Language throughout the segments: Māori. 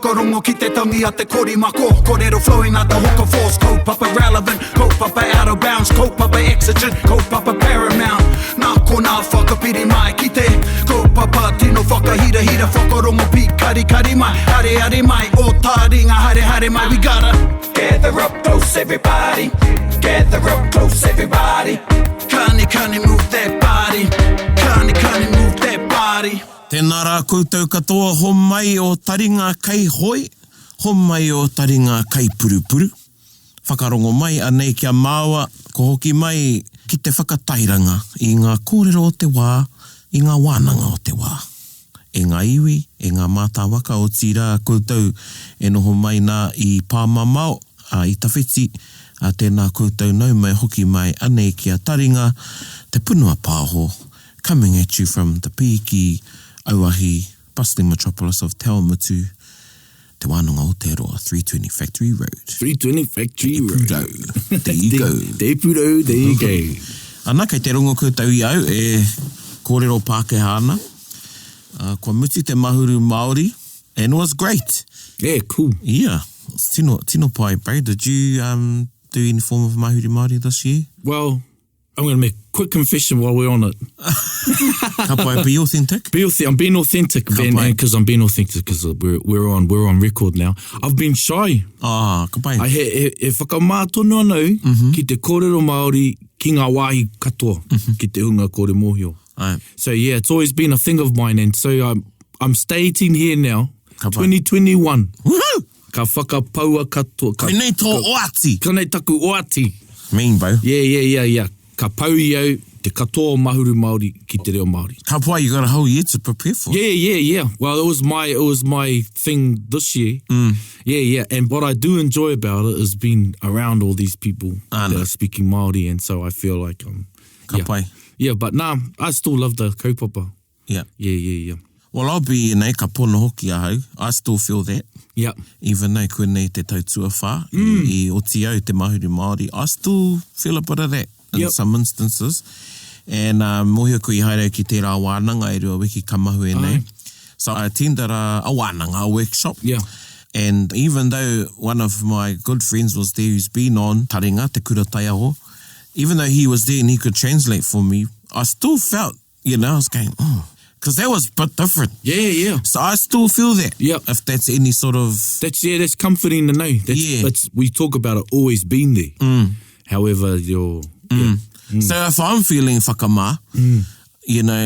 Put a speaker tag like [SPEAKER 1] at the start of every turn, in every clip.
[SPEAKER 1] whakarongo ki te tangi a te korimako. Kōrero flowing out the hook of force. Kaupapa relevant, kaupapa out of bounds, kaupapa exigent, kaupapa paramount. Nā kona whakapiri mai ki te kaupapa tino whakahira hira whakarongo pi kari kari mai. Hare hare mai, o Taringa hare hare mai. We gotta gather up close everybody. Gather up close everybody. Kani move that body. Kani move that body.
[SPEAKER 2] Tēnā rā koutou katoa, ho mai o Taringa kai hoi, ho mai o Taringa kai purupuru. Whakarongo mai anei kia māua, ko hoki mai ki te whakatairanga i ngā kōrero o te wā, i ngā wānanga o te wā. E ngā iwi, e ngā mātāwaka o tira koutou e noho mai nā i pāmamao, i tawhiti, a tēnā koutou nau mai hoki mai anei kia Taringa, te punua pāho, coming at you from the Piki, Auahi, bustling metropolis of Te Awamutu, Te Wānanga Aotearoa, 320 Factory Road.
[SPEAKER 3] 320 Factory Road.
[SPEAKER 2] There you go.
[SPEAKER 3] Te puro, there you go.
[SPEAKER 2] Ana, kei te rongo koutou i au, e kōrero Pākehā ana. Kua muti te mahuru Māori, and it was great.
[SPEAKER 3] Yeah, cool.
[SPEAKER 2] Yeah, tino pai, bro. Did you do any form of mahuru Māori this year?
[SPEAKER 3] Well, I'm going to make a quick confession while we're on it.
[SPEAKER 2] Ka pai, be authentic?
[SPEAKER 3] I'm being authentic, because I'm being authentic, because we're on record now. I've been shy.
[SPEAKER 2] Ka pai.
[SPEAKER 3] E whakamātono anau ki te kōrero Māori ki ngā wāhi katoa, ki te hunga kore mōhio. So yeah, it's always been a thing of mine, and so I'm stating here now, 2021.
[SPEAKER 2] Woohoo!
[SPEAKER 3] Ka whakapaua katoa.
[SPEAKER 2] Konei tō oati.
[SPEAKER 3] Konei taku oati.
[SPEAKER 2] Mean, bro.
[SPEAKER 3] Yeah. Ka pau i au te katoa mahuru Māori ki te reo Māori.
[SPEAKER 2] Ka pai, you got a whole year to prepare for.
[SPEAKER 3] Yeah. Well, it was my thing this year. Yeah. And what I do enjoy about it is being around all these people that are speaking Māori, and so I feel like
[SPEAKER 2] Ka pai.
[SPEAKER 3] Yeah, but I still love the kaupapa.
[SPEAKER 2] Yeah.
[SPEAKER 3] Yeah.
[SPEAKER 2] Well, I'll be nei ka pono hoki ahau. I still feel that.
[SPEAKER 3] Yeah.
[SPEAKER 2] Even though koenei te tautua whā, i oti au te mahuru Māori, I still feel a bit of that in some instances. And mohio ko I haere ki te rā wānanga e rua wiki kamahu e nei. So I attended a wānanga workshop.
[SPEAKER 3] Yeah.
[SPEAKER 2] And even though one of my good friends was there who's been on Taringa, te kura taiaho, even though he was there and he could translate for me, I still felt, I was going, because that was a bit different.
[SPEAKER 3] Yeah.
[SPEAKER 2] So I still feel that.
[SPEAKER 3] Yeah.
[SPEAKER 2] If that's any sort of...
[SPEAKER 3] That's comforting to know. We talk about it always being there. However, you're...
[SPEAKER 2] So if I'm feeling whakamā,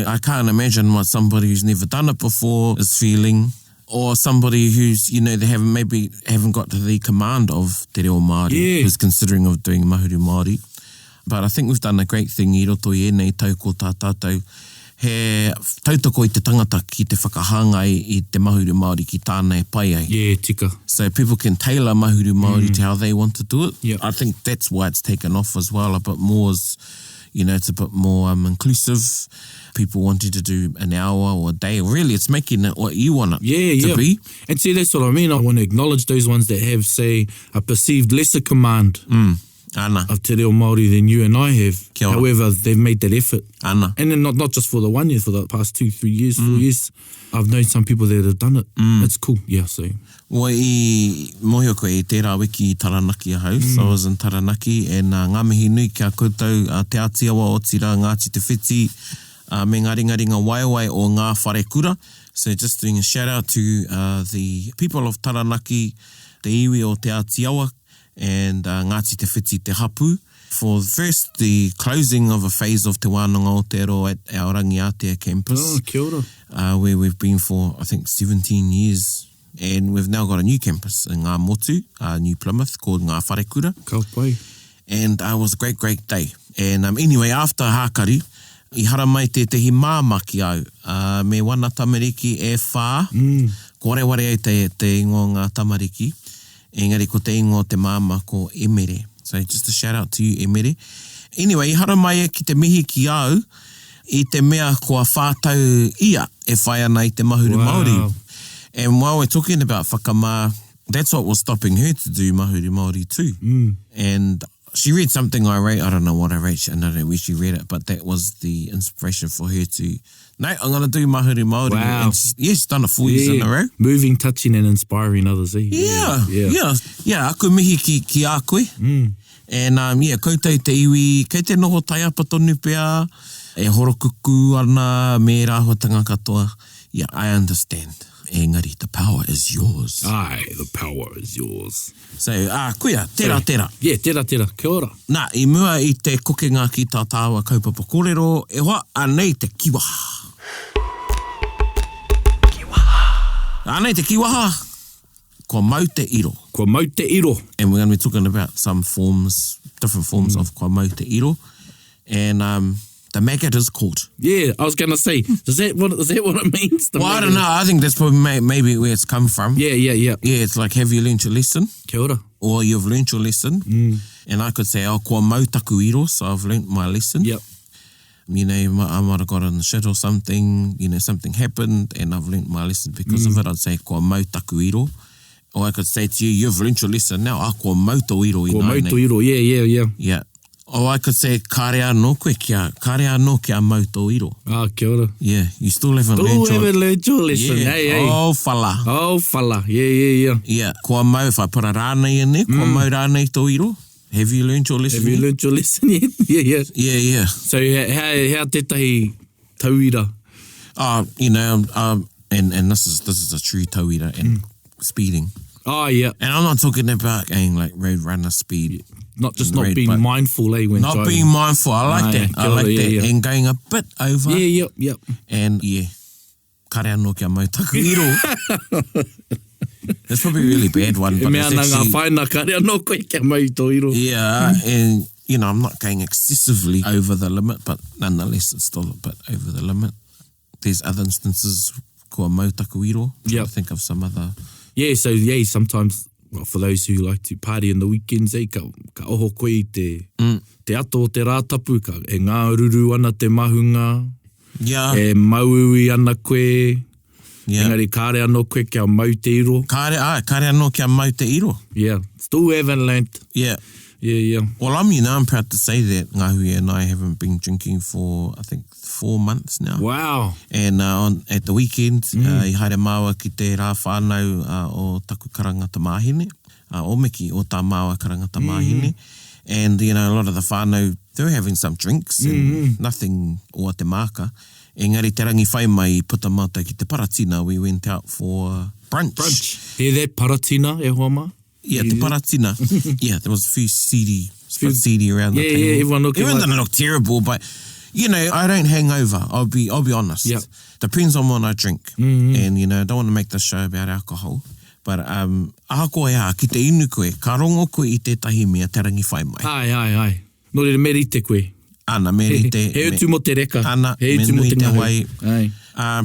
[SPEAKER 2] I can't imagine what somebody who's never done it before is feeling, or somebody who's, they haven't got the command of te reo Māori, who's considering of doing mahuru Māori. But I think we've done a great thing I roto I enei tau ko tā tātou. He tautoko I te tangata ki te whakahangai I te mahuru Māori ki tānei pai ai.
[SPEAKER 3] Yeah, tika.
[SPEAKER 2] So people can tailor mahuru Māori to how they want to do it.
[SPEAKER 3] Yeah.
[SPEAKER 2] I think that's why it's taken off as well. A bit more is, it's a bit more inclusive. People wanting to do an hour or a day. Really, it's making it what you want it to be.
[SPEAKER 3] And see, that's what I mean. I want to acknowledge those ones that have, say, a perceived lesser command. Of te reo Māori than you and I have. However, they've made that effort.
[SPEAKER 2] And
[SPEAKER 3] then not just for the 1 year, for the past 2, 3 years, 4 years. I've known some people that have done it. It's cool, yeah, so.
[SPEAKER 2] Wa I mohio koe I tērā wiki I Taranaki ahau. So I was in Taranaki, and ngā mihi nui kia koutou te atiawa o tira Ngāti Te Whiti me ngā ringaringa waiwai o ngā whare kura. So just doing a shout out to the people of Taranaki, te iwi o te atiawa, and Ngāti Te Whiti Te Hapu for first the closing of a phase of Te Wānanga Aotearoa at our Rangiatea campus.
[SPEAKER 3] Oh, kia ora.
[SPEAKER 2] Where we've been for, I think, 17 years. And we've now got a new campus in Ngā Motu, New Plymouth, called Ngā Wharekura.
[SPEAKER 3] Ka pai.
[SPEAKER 2] And it was a great, great day. And anyway, after Hākari, I hara mai te tehi māmaki au. Me wana tamariki e whā. Kore ware ai te ingo ngā tamariki. Engari ko te ingo te māma ko Emere. So just a shout out to you, Emere. Anyway, hara mai ki te mihi ki au, I te mea kua whātau ia e whai ana I te mahuru Māori. And while we're talking about whakamā, that's what was stopping her to do mahuru Māori too. And she read something I wrote. I don't know what I wrote. I don't know where she read it, but that was the inspiration for her to, no, I'm going to do Mahuri Māori.
[SPEAKER 3] Wow.
[SPEAKER 2] And she's done it 4 years in a row.
[SPEAKER 3] Moving, touching and inspiring others, eh?
[SPEAKER 2] Yeah, aku mihi ki a koe. And koutou te iwi, kei te noho tai apa tonu pea, e horokuku ana, me rāhuatanga katoa. Yeah, I understand. Engari, the power is yours.
[SPEAKER 3] Aye, the power is yours.
[SPEAKER 2] So, kuia, tera.
[SPEAKER 3] Yeah, tera, kia ora.
[SPEAKER 2] Nā, I mua I te kokenga ki tā tāua kaupapa kōrero, e hoa, anei te kiwaha. Anei te kiwaha, kua mau te iro.
[SPEAKER 3] Kua mau te iro.
[SPEAKER 2] And we're going to be talking about some forms, different forms of kua mau te iro. And the maggot is called.
[SPEAKER 3] Yeah, I was going to say, is that what it means?
[SPEAKER 2] Well, I don't know. I think that's probably maybe where it's come from.
[SPEAKER 3] Yeah.
[SPEAKER 2] Yeah, it's like, have you learned your lesson?
[SPEAKER 3] Kia ora.
[SPEAKER 2] Or you've learned your lesson. And I could say, kua mau taku iro, so I've learned my lesson.
[SPEAKER 3] Yep.
[SPEAKER 2] You know, I might have got on the shit or something, you know, something happened and I've learnt my lesson because of it. I'd say, kua mau taku iro. Or I could say to you, you've learnt your lesson now, kua mau tō iro.
[SPEAKER 3] Kua mau tō iro, yeah.
[SPEAKER 2] Yeah. Or I could say, kāre anō kia mau tō iro.
[SPEAKER 3] Kia ora.
[SPEAKER 2] Yeah, you still haven't
[SPEAKER 3] learnt your lesson.
[SPEAKER 2] Yeah.
[SPEAKER 3] Hey.
[SPEAKER 2] Oh, fala.
[SPEAKER 3] Yeah.
[SPEAKER 2] Yeah, kua mau, if I put a rānei in there, kua mau rānei tō iro. Have you learnt your lesson?
[SPEAKER 3] Have you learnt your lesson yet?
[SPEAKER 2] Yeah.
[SPEAKER 3] So how tētahi tauira?
[SPEAKER 2] You know, and this is a true tauira and speeding.
[SPEAKER 3] Oh, yeah.
[SPEAKER 2] And I'm not talking about going like road runner speed.
[SPEAKER 3] Not being mindful, when
[SPEAKER 2] not
[SPEAKER 3] driving.
[SPEAKER 2] Being mindful. I like that. I like that. Yeah. And going a bit over.
[SPEAKER 3] Yeah, yep.
[SPEAKER 2] And kare anō kia mau taku iro. That's probably a really bad one. But
[SPEAKER 3] mea ngā whaina kare anō koe kia mau tō iro.
[SPEAKER 2] Yeah, and you know, I'm not going excessively over the limit, but nonetheless, it's still a bit over the limit. There's other instances kua mau taku iro. I think of some other. Yeah,
[SPEAKER 3] so sometimes, well, for those who like to party in the weekends, ka oho koe I te ato o te rātapu, e ngā ururu ana te mahunga, e mauui ana koe, engari kāre anō koe kia mau te iro.
[SPEAKER 2] Kāre anō kia mau te iro.
[SPEAKER 3] Yeah, still haven't learnt. Yeah.
[SPEAKER 2] Well, I'm proud to say that Ngahui and I haven't been drinking for, I think, 4 months now.
[SPEAKER 3] Wow.
[SPEAKER 2] And at the weekend, I haere māua ki te rā whānau o taku karangata māhine, o meki o tā māua karangata māhine. And, you know, a lot of the whānau, they were having some drinks and nothing o te māka. Engari te rangi whai mai Putamata ki te Paratina, we went out for brunch.
[SPEAKER 3] Hear that, Paratina, e hoa mā?
[SPEAKER 2] Yeah, te Paratina. Yeah, there was a few seedy around the table.
[SPEAKER 3] Yeah, everyone
[SPEAKER 2] didn't look terrible, but you know, I don't hang over. I'll be honest.
[SPEAKER 3] Yep.
[SPEAKER 2] Depends on what I drink, and you know, I don't want to make this show about alcohol. But aha koe ki te inu koe, ka rongo koe I tētahi mea te rangi whai mai.
[SPEAKER 3] Ai. No re merite koe.
[SPEAKER 2] Ana, merite.
[SPEAKER 3] He utu mo te reka.
[SPEAKER 2] Ana,
[SPEAKER 3] he utu mo te
[SPEAKER 2] wai.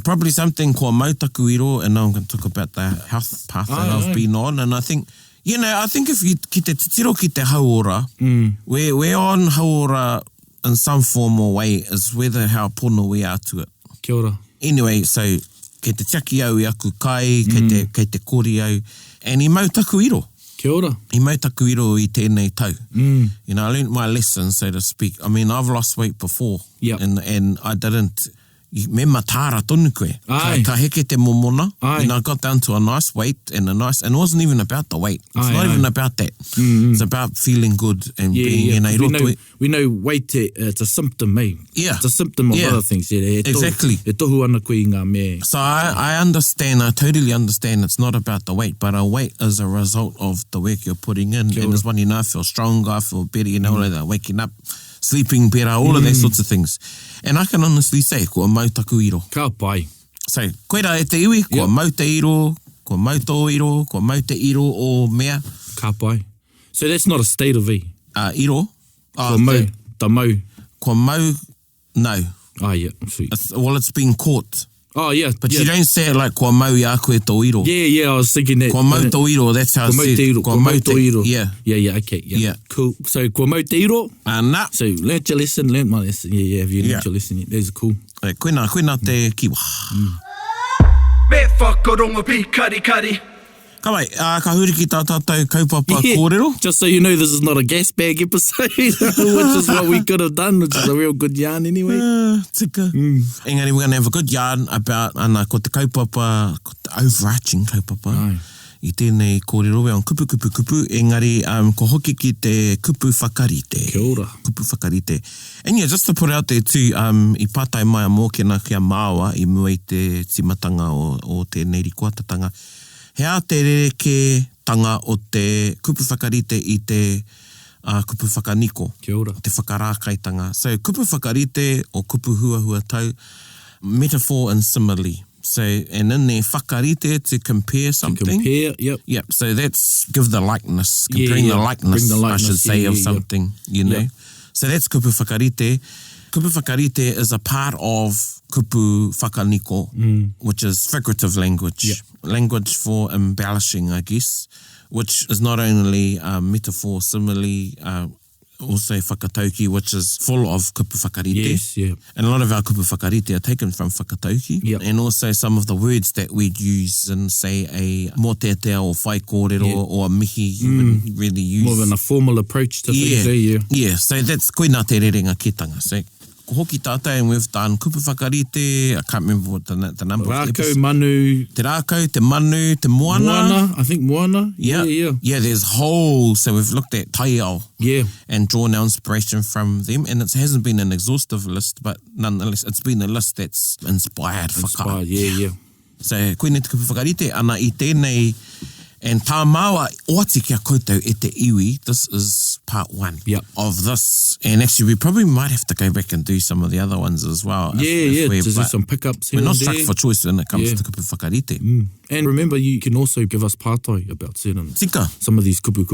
[SPEAKER 2] Probably something kua mau taku iro, and now I'm going to talk about the health path that I've been on, and I think, you know, if you ki te titiro ki te hauora, we're on hauora in some form or way, is whether how pono we are to it.
[SPEAKER 3] Kia ora.
[SPEAKER 2] Anyway, so, kei te tiaki au I aku kai, kei te kori au, and I mau taku iro.
[SPEAKER 3] Kia ora.
[SPEAKER 2] I mau taku iro I tēnei tau. You know, I learned my lesson, so to speak. I mean, I've lost weight before, and I didn't. Me matara tonu koe. Ka heke te momona. You know, I got down to a nice weight and it wasn't even about the weight. It's not even about that. It's about feeling good and being in a roto.
[SPEAKER 3] We know weight, it's a symptom, eh?
[SPEAKER 2] Yeah.
[SPEAKER 3] It's a symptom of other things.
[SPEAKER 2] Exactly.
[SPEAKER 3] E tohu ana koe I ngā mea.
[SPEAKER 2] So I understand, I totally understand it's not about the weight, but a weight is a result of the work you're putting in. And it's when, you know, I feel stronger, I feel better, you know, like waking up, sleeping better, all of those sorts of things. And I can honestly say, kua mau taku iro.
[SPEAKER 3] Ka pai.
[SPEAKER 2] So, koera e te iwi, kua mau te iro, kua mau tō iro, kua mau te iro o mea.
[SPEAKER 3] Ka pai. So that's not a state of e?
[SPEAKER 2] Iro.
[SPEAKER 3] Kua mau, ta mau.
[SPEAKER 2] Kua mau, no.
[SPEAKER 3] Yeah, sweet.
[SPEAKER 2] It's been caught.
[SPEAKER 3] Oh, yeah.
[SPEAKER 2] But you don't say it like kua mau I a koe tō iro.
[SPEAKER 3] Yeah, I was thinking that.
[SPEAKER 2] Kua mau tō iro, that's how I said.
[SPEAKER 3] Kua mau tō iro.
[SPEAKER 2] Yeah,
[SPEAKER 3] okay. Yeah. Cool. So, kua mau te iro.
[SPEAKER 2] Nah.
[SPEAKER 3] So, learnt your lesson, learnt my lesson. Yeah, have you learnt your lesson yet? That's cool.
[SPEAKER 2] Koina te kiwa.
[SPEAKER 1] Me whakarongo pi kari.
[SPEAKER 2] Ka mai, ka huri ki tā tātou kaupapa kōrero.
[SPEAKER 3] Just so you know, this is not a gas bag episode, which is what we could have done, which is a real good yarn anyway.
[SPEAKER 2] Tika. Engari, we're going to have a good yarn about ko te kaupapa, ko te overarching kaupapa. I tēnei kōrero on kupu. Engari, ko hoki ki te kupu whakarite.
[SPEAKER 3] Kia ora.
[SPEAKER 2] Kupu whakarite. And yeah, just to put out there too, I pātai mai a mōkena kia māua I mua I te timatanga o te neiri kuatatanga. Hea te reke tanga o te kupu whakarite I te kupu whakaniko.
[SPEAKER 3] Kia ora.
[SPEAKER 2] Te whakarākaitanga. So kupu whakarite o kupu huahua tau, metaphor and simile. So, and in there, whakarite to compare something.
[SPEAKER 3] To compare, yep.
[SPEAKER 2] Yep, so that's give the likeness, comparing the likeness, I should say, of something, you know. Yep. So that's kupu whakarite. Kupu whakarite is a part of kupu whakaniko, which is figurative language.
[SPEAKER 3] Yep.
[SPEAKER 2] Language for embellishing, I guess, which is not only metaphor, simile, also whakatauki, which is full of kupu whakarite.
[SPEAKER 3] Yes, yeah.
[SPEAKER 2] And a lot of our kupu whakarite are taken from whakatauki.
[SPEAKER 3] Yep.
[SPEAKER 2] And also some of the words that we'd use in, say, a mōteatea or whai kōrero or a mihi, you would really use.
[SPEAKER 3] More than a formal approach to things, yeah.
[SPEAKER 2] Yeah, so that's koina te rerenga kitanga. So, ko hoki tātai, and we've done kupu whakarite, I can't remember what the number of episodes.
[SPEAKER 3] Rākau, manu.
[SPEAKER 2] Te rākau, te manu, te moana.
[SPEAKER 3] Moana, I think moana. Yeah.
[SPEAKER 2] Yeah, there's whole, so we've looked at taiao.
[SPEAKER 3] Yeah.
[SPEAKER 2] And drawn our inspiration from them. And it hasn't been an exhaustive list, but nonetheless, it's been a list that's inspired whaka.
[SPEAKER 3] Yeah.
[SPEAKER 2] So, koine te kupu whakarite, ana I tēnei, and tā māua, oati kia koutou e te iwi, this is part 1 of this. And actually, we probably might have to go back and do some of the other ones as well.
[SPEAKER 3] Yeah, just do some pickups here.
[SPEAKER 2] We're not stuck for choice when it comes to kupu whakarite.
[SPEAKER 3] And remember, you can also give us pātai about certain,
[SPEAKER 2] Tika.
[SPEAKER 3] some of these kupu.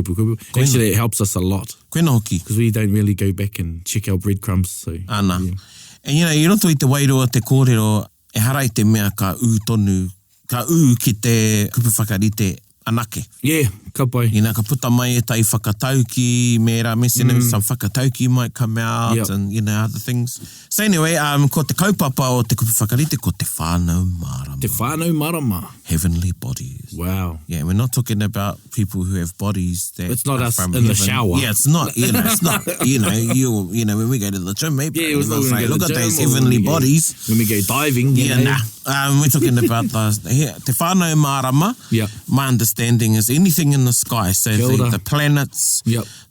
[SPEAKER 3] Actually, it helps us a lot.
[SPEAKER 2] Koina hoki.
[SPEAKER 3] Because we don't really go back and check our breadcrumbs. So,
[SPEAKER 2] Ana. Yeah. And you know, I roto I te wairoa te kōrero, e harai te mea ka tonu, ka ki te kupu whakarite anake.
[SPEAKER 3] Yeah, ka pai.
[SPEAKER 2] You know, ka puta mai e tai whakatauki, mera mesene, some whakatauki might come out, and, you know, other things. So anyway, ko te kaupapa o te kupu whakarite, ko te Whānau Mārama.
[SPEAKER 3] Te Whānau Mārama.
[SPEAKER 2] Heavenly bodies.
[SPEAKER 3] Wow.
[SPEAKER 2] Yeah, we're not talking about people who have bodies that
[SPEAKER 3] it's not
[SPEAKER 2] are
[SPEAKER 3] us
[SPEAKER 2] from
[SPEAKER 3] in
[SPEAKER 2] heaven.
[SPEAKER 3] the shower.
[SPEAKER 2] Yeah, it's not, you know, it's not, you know, when we go to the gym, maybe we'll say, look at those heavenly bodies.
[SPEAKER 3] When we go diving,
[SPEAKER 2] we're talking about te Whānau Mārama.
[SPEAKER 3] Yeah.
[SPEAKER 2] My understanding is anything in the sky, so the planets,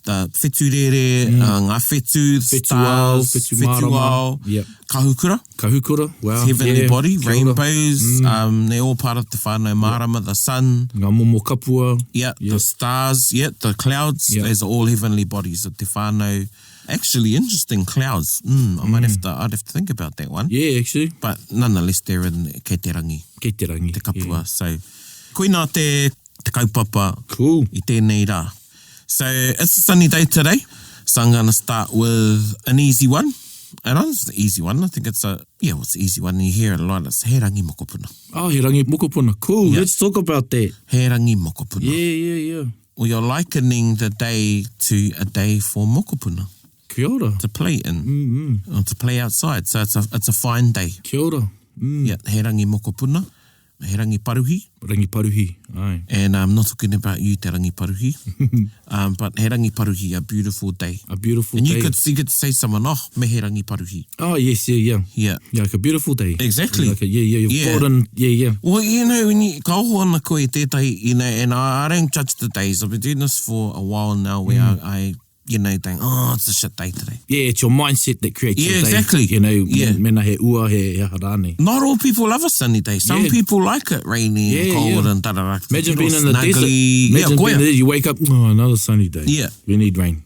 [SPEAKER 2] the wheturere, ngā whetu, stars, whetuao, kahukura,
[SPEAKER 3] wow.
[SPEAKER 2] Heavenly body, rainbows, they're all part of te Whānau Mārama, the sun,
[SPEAKER 3] ngā momo kapua,
[SPEAKER 2] the stars, the clouds, those are all heavenly bodies of te whānau. Actually, interesting, clouds. I'd have to think about that one.
[SPEAKER 3] Yeah, actually.
[SPEAKER 2] But nonetheless, they're in kei te rangi.
[SPEAKER 3] Kei te rangi.
[SPEAKER 2] Te kapua. So, koina te kaupapa.
[SPEAKER 3] Cool.
[SPEAKER 2] I tēnei rā. So, it's a sunny day today. So, I'm going to start with an easy one. And it's an easy one. I think it's it's an easy one. You hear it a lot. It's he rangi mokopuna.
[SPEAKER 3] Oh, he rangi mokopuna. Cool.
[SPEAKER 2] Yeah.
[SPEAKER 3] Let's talk about that.
[SPEAKER 2] He rangi mokopuna.
[SPEAKER 3] Yeah.
[SPEAKER 2] Well, you're likening the day to a day for mokopuna.
[SPEAKER 3] Kia ora.
[SPEAKER 2] To play in, or to play outside. So it's a fine day.
[SPEAKER 3] Kia ora.
[SPEAKER 2] Yeah, he rangi mokopuna, he rangi paruhi.
[SPEAKER 3] Rangi paruhi, aye.
[SPEAKER 2] And I'm not talking about you, te rangi paruhi. But he rangi paruhi, a beautiful day.
[SPEAKER 3] A beautiful
[SPEAKER 2] and
[SPEAKER 3] day.
[SPEAKER 2] And you could say to someone, me he rangi paruhi.
[SPEAKER 3] Oh, yes, yeah.
[SPEAKER 2] Yeah.
[SPEAKER 3] Yeah, like a beautiful day.
[SPEAKER 2] Exactly.
[SPEAKER 3] Like you've brought in,
[SPEAKER 2] Well, you know, when you, ka oho ana koe tētahi, you know, and I don't judge the days. I've been doing this for a while now where I you know, think, it's a shit day today. Yeah,
[SPEAKER 3] it's your mindset that creates your day.
[SPEAKER 2] Exactly.
[SPEAKER 3] You know, mena he ua, he harane.
[SPEAKER 2] Not all people love a sunny day. Some people like it rainy and cold and da-da-da.
[SPEAKER 3] Imagine being in the desert. Imagine being there, you wake up, another sunny day.
[SPEAKER 2] Yeah.
[SPEAKER 3] We need rain.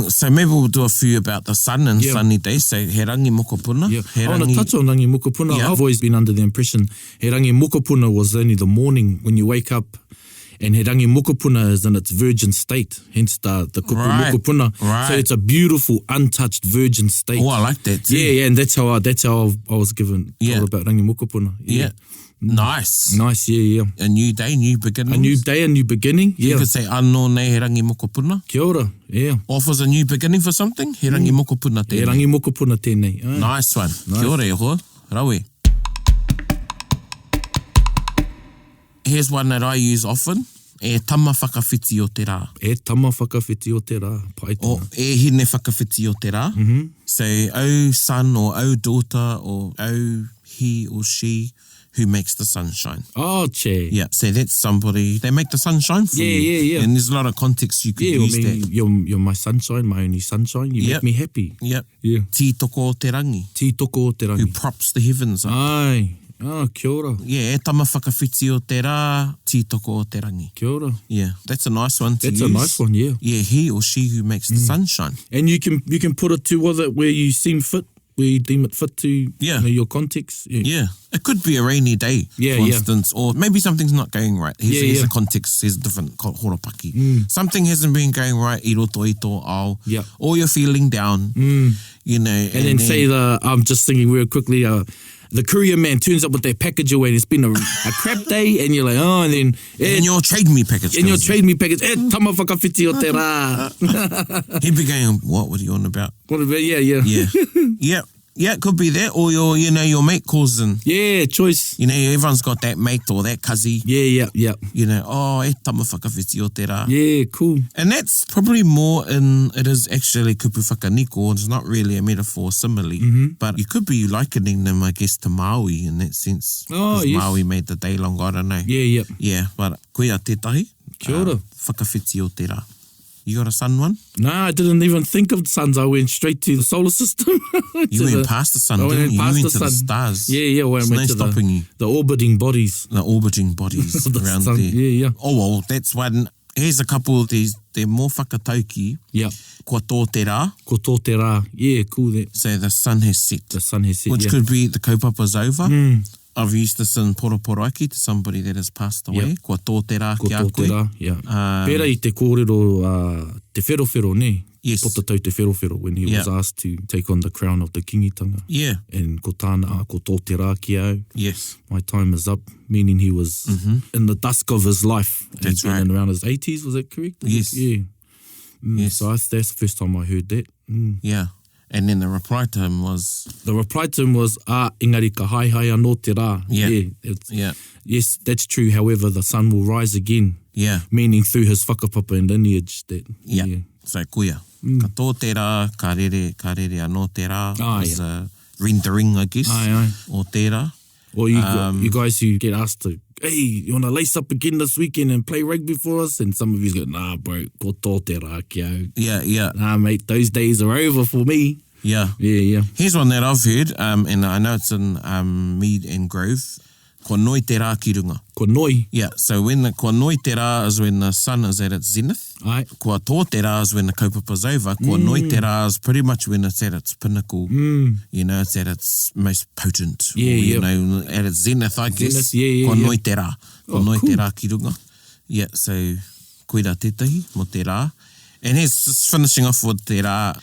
[SPEAKER 2] So maybe we'll do a few about the sun and sunny days. So he rangi mokopuna.
[SPEAKER 3] I want to touch on rangi mokopuna. I've always been under the impression he rangi mokopuna was only the morning when you wake up. And he rangi mokopuna is in its virgin state, hence the kupu mokopuna.
[SPEAKER 2] Right.
[SPEAKER 3] So it's a beautiful, untouched virgin state.
[SPEAKER 2] Oh, I like that too.
[SPEAKER 3] Yeah, and that's how I was given all about rangi mokopuna.
[SPEAKER 2] Yeah. Nice.
[SPEAKER 3] Nice, yeah.
[SPEAKER 2] A new day, new beginning.
[SPEAKER 3] A new day, a new beginning, yeah.
[SPEAKER 2] You could say, anō nei he rangi mokopuna.
[SPEAKER 3] Kia ora, yeah.
[SPEAKER 2] Offers a new beginning for something, he rangi mokopuna tēnei.
[SPEAKER 3] He rangi mokopuna tēnei.
[SPEAKER 2] Nice one. Nice. Kia ora e hoa, rawe. Here's one that I use often. E tama whakawhiti o te rā.
[SPEAKER 3] E tama whakawhiti o te rā.
[SPEAKER 2] O e hine whakawhiti o te rā. So, au son or au daughter or au he or she who makes the sunshine.
[SPEAKER 3] Oh, che.
[SPEAKER 2] Yeah, so that's somebody, they make the sunshine for you.
[SPEAKER 3] Yeah.
[SPEAKER 2] And there's a lot of context you could use that.
[SPEAKER 3] You're my sunshine, my only sunshine. You make me happy.
[SPEAKER 2] Yep.
[SPEAKER 3] Yeah.
[SPEAKER 2] Tītoko o te rangi.
[SPEAKER 3] Tītoko o te rangi.
[SPEAKER 2] Who props the heavens up.
[SPEAKER 3] Ai. Oh, kia ora.
[SPEAKER 2] Yeah, e tama whakawhiti o te rā, tītoko o te rangi.
[SPEAKER 3] Kia ora.
[SPEAKER 2] Yeah, that's a nice one to use.
[SPEAKER 3] That's a nice one, yeah.
[SPEAKER 2] Yeah, he or she who makes the sunshine.
[SPEAKER 3] And you can put it to where you seem fit, where you deem it fit to your context.
[SPEAKER 2] Yeah. It could be a rainy day, for instance, or maybe something's not going right. Here's a context, here's different horopaki. Something hasn't been going right, I roto i tō ao, or you're feeling down, you know.
[SPEAKER 3] And then say I'm just thinking real quickly, the courier man turns up with their package away and it's been a crap day and you're like, oh, and then...
[SPEAKER 2] And your trade me package.
[SPEAKER 3] And your trade me package, tama whakawhiti o te rā.
[SPEAKER 2] He'd be going, what are you on about?
[SPEAKER 3] What about, yeah.
[SPEAKER 2] Yeah, it could be that, or your mate calls in.
[SPEAKER 3] Yeah, choice.
[SPEAKER 2] You know, everyone's got that mate or that kazi.
[SPEAKER 3] Yeah.
[SPEAKER 2] You know, e tama whakawhiti o te rā.
[SPEAKER 3] Yeah, cool.
[SPEAKER 2] And that's probably more it is actually kupu whakaniko, it's not really a metaphor simile, but you could be likening them, I guess, to Maui in that sense.
[SPEAKER 3] Oh, yes.
[SPEAKER 2] Maui made the day longer, I don't know.
[SPEAKER 3] Yeah.
[SPEAKER 2] Yeah, but koia tētahi.
[SPEAKER 3] Kia ora.
[SPEAKER 2] Whakawhiti o te rā. You got a sun one?
[SPEAKER 3] No, I didn't even think of suns. I went straight to the solar system.
[SPEAKER 2] You went past the sun, didn't you? You went to the stars.
[SPEAKER 3] Yeah. Well, I went to the orbiting bodies.
[SPEAKER 2] The orbiting bodies around
[SPEAKER 3] sun.
[SPEAKER 2] there.
[SPEAKER 3] Yeah.
[SPEAKER 2] Oh, well, that's one. Here's a couple of these. They're more whakatauki.
[SPEAKER 3] Yeah.
[SPEAKER 2] Kua tō te rā.
[SPEAKER 3] Ko tō te rā. Yeah, cool that.
[SPEAKER 2] So the sun has set.
[SPEAKER 3] The sun has set,
[SPEAKER 2] Which could be the kaupapa's over. I've used this in Poroporaki to somebody that has passed away. Kua tō te rā ki a koe.
[SPEAKER 3] Ko tō te rā, yeah. Pērā I te kōrero te wherowhero, ne?
[SPEAKER 2] Yes.
[SPEAKER 3] Potatau te wherowhero when he was asked to take on the crown of the kingitanga.
[SPEAKER 2] Yeah.
[SPEAKER 3] And ko tāna ko tō te rā ki au.
[SPEAKER 2] Yes.
[SPEAKER 3] My time is up, meaning he was in the dusk of his life.
[SPEAKER 2] That's right.
[SPEAKER 3] And around his 80s, was that correct?
[SPEAKER 2] Yes.
[SPEAKER 3] Yeah.
[SPEAKER 2] Yes.
[SPEAKER 3] So that's the first time I heard that.
[SPEAKER 2] Yeah. And then the reply to him was...
[SPEAKER 3] The reply to him was, engari ka hai anō te rā.
[SPEAKER 2] Yeah.
[SPEAKER 3] Yes, that's true. However, the sun will rise again.
[SPEAKER 2] Yeah.
[SPEAKER 3] Meaning through his whakapapa and lineage.
[SPEAKER 2] Yeah. So kuia. Ka tō te rā, ka rere anō te rā. Is a rendering, I guess, o te rā.
[SPEAKER 3] Or you guys who get asked to, hey, you want to lace up again this weekend and play rugby for us? And some of you go, nah, bro, ko tō te rā ki au.
[SPEAKER 2] Yeah.
[SPEAKER 3] Nah, mate, those days are over for me.
[SPEAKER 2] Yeah. Here's one that I've heard, and I know it's in Mead and Grove. Ko noi te rā ki runga.
[SPEAKER 3] Ko noi?
[SPEAKER 2] Yeah, so ko noi te rā is when the sun is at its zenith. Kua tō te rā is when the kaupapa's over. Kua noi te rā is pretty much when it's at its pinnacle. You know, it's at its most potent. You know, at its zenith, I guess. Kua noi te rā. Kua noi te rā ki runga. Yeah, so koira tētahi mo te rā. And here's just finishing off with te rā.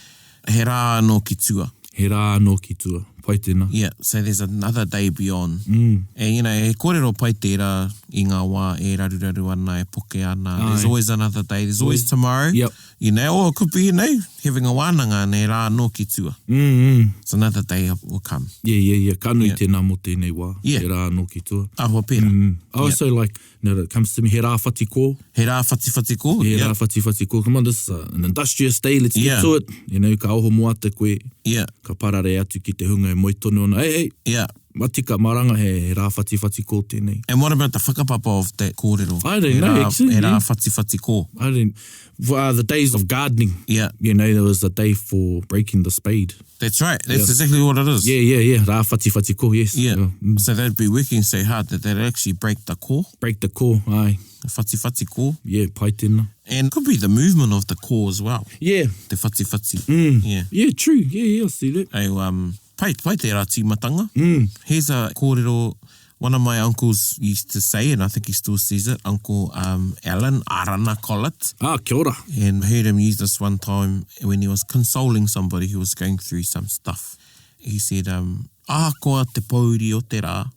[SPEAKER 2] He rā anō ki tua.
[SPEAKER 3] He rā anō ki tua. Pai tēnā.
[SPEAKER 2] Yeah, so there's another day beyond. And, you know, e kōrero pai tērā I ngā wā, e raruraru ana, e poke ana. There's always another day. There's always tomorrow.
[SPEAKER 3] Yep.
[SPEAKER 2] You know, or it could be, you know, having a wānanga and e rā anō ki tua. It's another day will come.
[SPEAKER 3] Yeah. Ka nui tēnā mo tēnei wā.
[SPEAKER 2] Yeah.
[SPEAKER 3] He rā anō ki tua.
[SPEAKER 2] Ahua pēra.
[SPEAKER 3] I also like, you know, it comes to me, he rā whati kō.
[SPEAKER 2] He rā whati kō.
[SPEAKER 3] He rā whati kō. Come on, this is an industrious day. Let's get to it. You know, ka oho moa te koe.
[SPEAKER 2] Yeah.
[SPEAKER 3] Ka parare atu ki te hunga e moi tonu ana. Hey.
[SPEAKER 2] Yeah.
[SPEAKER 3] Matika maranga he rā whati kō tēnei.
[SPEAKER 2] And what about the whakapapa of that kōrero?
[SPEAKER 3] I don't know, actually.
[SPEAKER 2] He rā whati kō.
[SPEAKER 3] I don't... the days of gardening.
[SPEAKER 2] Yeah.
[SPEAKER 3] You know, there was a day for breaking the spade.
[SPEAKER 2] That's right. That's exactly what it is.
[SPEAKER 3] Yeah. Rā whati kō, yes.
[SPEAKER 2] Yeah. So they'd be working so hard that they'd actually break the kō.
[SPEAKER 3] Break the kō, aye.
[SPEAKER 2] The whati kō.
[SPEAKER 3] Yeah, pai tēnā.
[SPEAKER 2] And it could be the movement of the kō as well.
[SPEAKER 3] Yeah.
[SPEAKER 2] Te whati. Yeah.
[SPEAKER 3] Yeah, true. Yeah, I see that.
[SPEAKER 2] Pai te rā tīmatanga. Here's a kōrero one of my uncles used to say, and I think he still says it, Uncle Alan Arana Collett.
[SPEAKER 3] Kia ora.
[SPEAKER 2] And I heard him use this one time when he was consoling somebody who was going through some stuff. He said, Ahakoa te pauri o te rā.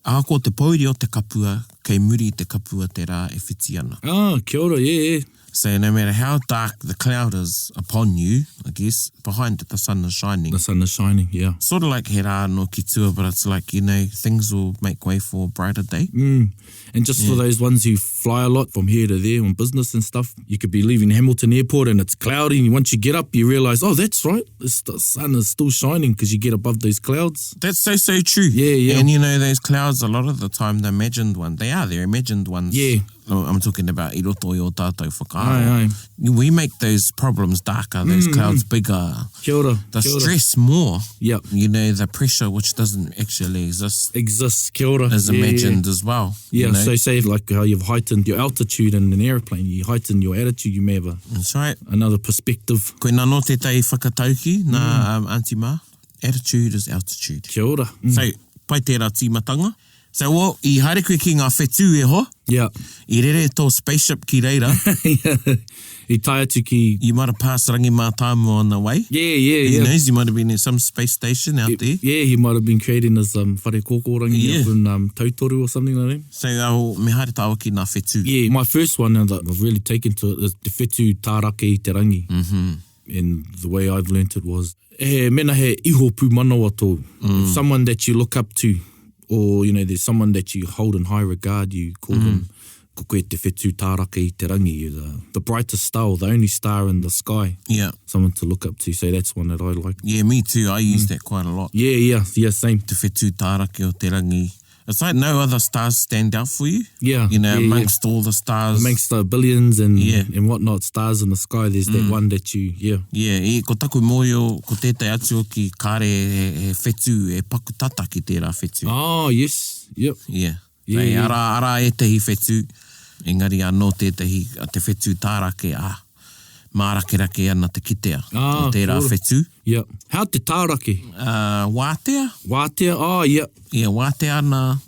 [SPEAKER 2] Ahakoa te pauri o te kapua, kei muri te kapua te rā e whiti ana.
[SPEAKER 3] Kia ora, yeah.
[SPEAKER 2] So no matter how dark the cloud is upon you, I guess, behind it the sun is shining.
[SPEAKER 3] The sun is shining, yeah.
[SPEAKER 2] Sort of like he rā no ki tua, but it's like, you know, things will make way for a brighter day.
[SPEAKER 3] And just for those ones who fly a lot from here to there on business and stuff, you could be leaving Hamilton Airport and it's cloudy, and once you get up, you realise, oh, that's right, the sun is still shining because you get above those clouds.
[SPEAKER 2] That's so true.
[SPEAKER 3] Yeah.
[SPEAKER 2] And you know, those clouds, a lot of the time, the imagined ones, they're imagined ones.
[SPEAKER 3] Yeah.
[SPEAKER 2] I'm talking about i roto i o tātou whakaaro. We make those problems darker, those clouds bigger.
[SPEAKER 3] Kia ora.
[SPEAKER 2] The stress more.
[SPEAKER 3] Yep.
[SPEAKER 2] You know, the pressure which doesn't actually exist.
[SPEAKER 3] Kia ora.
[SPEAKER 2] Is imagined as well.
[SPEAKER 3] Yeah,
[SPEAKER 2] you know?
[SPEAKER 3] So say like how you've heightened your altitude in an aeroplane, you heighten your attitude, you may have
[SPEAKER 2] That's right.
[SPEAKER 3] another perspective.
[SPEAKER 2] Koe nā no te tai whakatauki, nā Auntie Ma, attitude is altitude.
[SPEAKER 3] Kia ora.
[SPEAKER 2] So, pai tērā tīmatanga. So, I haere koe ki ngā whetū e ho.
[SPEAKER 3] Yeah.
[SPEAKER 2] I rere tō spaceship ki reira.
[SPEAKER 3] I tai atu ki...
[SPEAKER 2] You might have passed Rangi Mātāmu on the way.
[SPEAKER 3] Yeah.
[SPEAKER 2] Who knows, you might have been in some space station out there.
[SPEAKER 3] Yeah, he might have been creating his whare kōkōrangi up in Tautoru or something like that.
[SPEAKER 2] So, me haere tāua ki ngā whetū.
[SPEAKER 3] Yeah, my first one that I've really taken to it is te whetū tārake I te rangi. And the way I've learnt it was, mena he iho pū manawa tō. Someone that you look up to, or, you know, there's someone that you hold in high regard, you call them ko koe te whetū tārake I te rangi, you're the brightest star, or the only star in the sky.
[SPEAKER 2] Yeah.
[SPEAKER 3] Someone to look up to, so that's one that I like.
[SPEAKER 2] Yeah, me too. I use that quite a lot.
[SPEAKER 3] Yeah, same.
[SPEAKER 2] Te whetū tārake o te rangi. It's like no other stars stand out for you.
[SPEAKER 3] Yeah.
[SPEAKER 2] You know, amongst all the stars.
[SPEAKER 3] Amongst the billions and whatnot, stars in the sky, there's that one that you,
[SPEAKER 2] Yeah, ko taku mōio, ko tētai atu o ki kāre he whetū, e pakutata ki tērā whetū.
[SPEAKER 3] Oh, yes. Yep.
[SPEAKER 2] Yeah. Ara e tehi whetū, engari anō tētahi te whetū tārake mārakerake ana te kitea o tērā whetū.
[SPEAKER 3] Yep. How te tārake?
[SPEAKER 2] Wātea.
[SPEAKER 3] Wātea, oh, yep.
[SPEAKER 2] Yeah, wātea ana.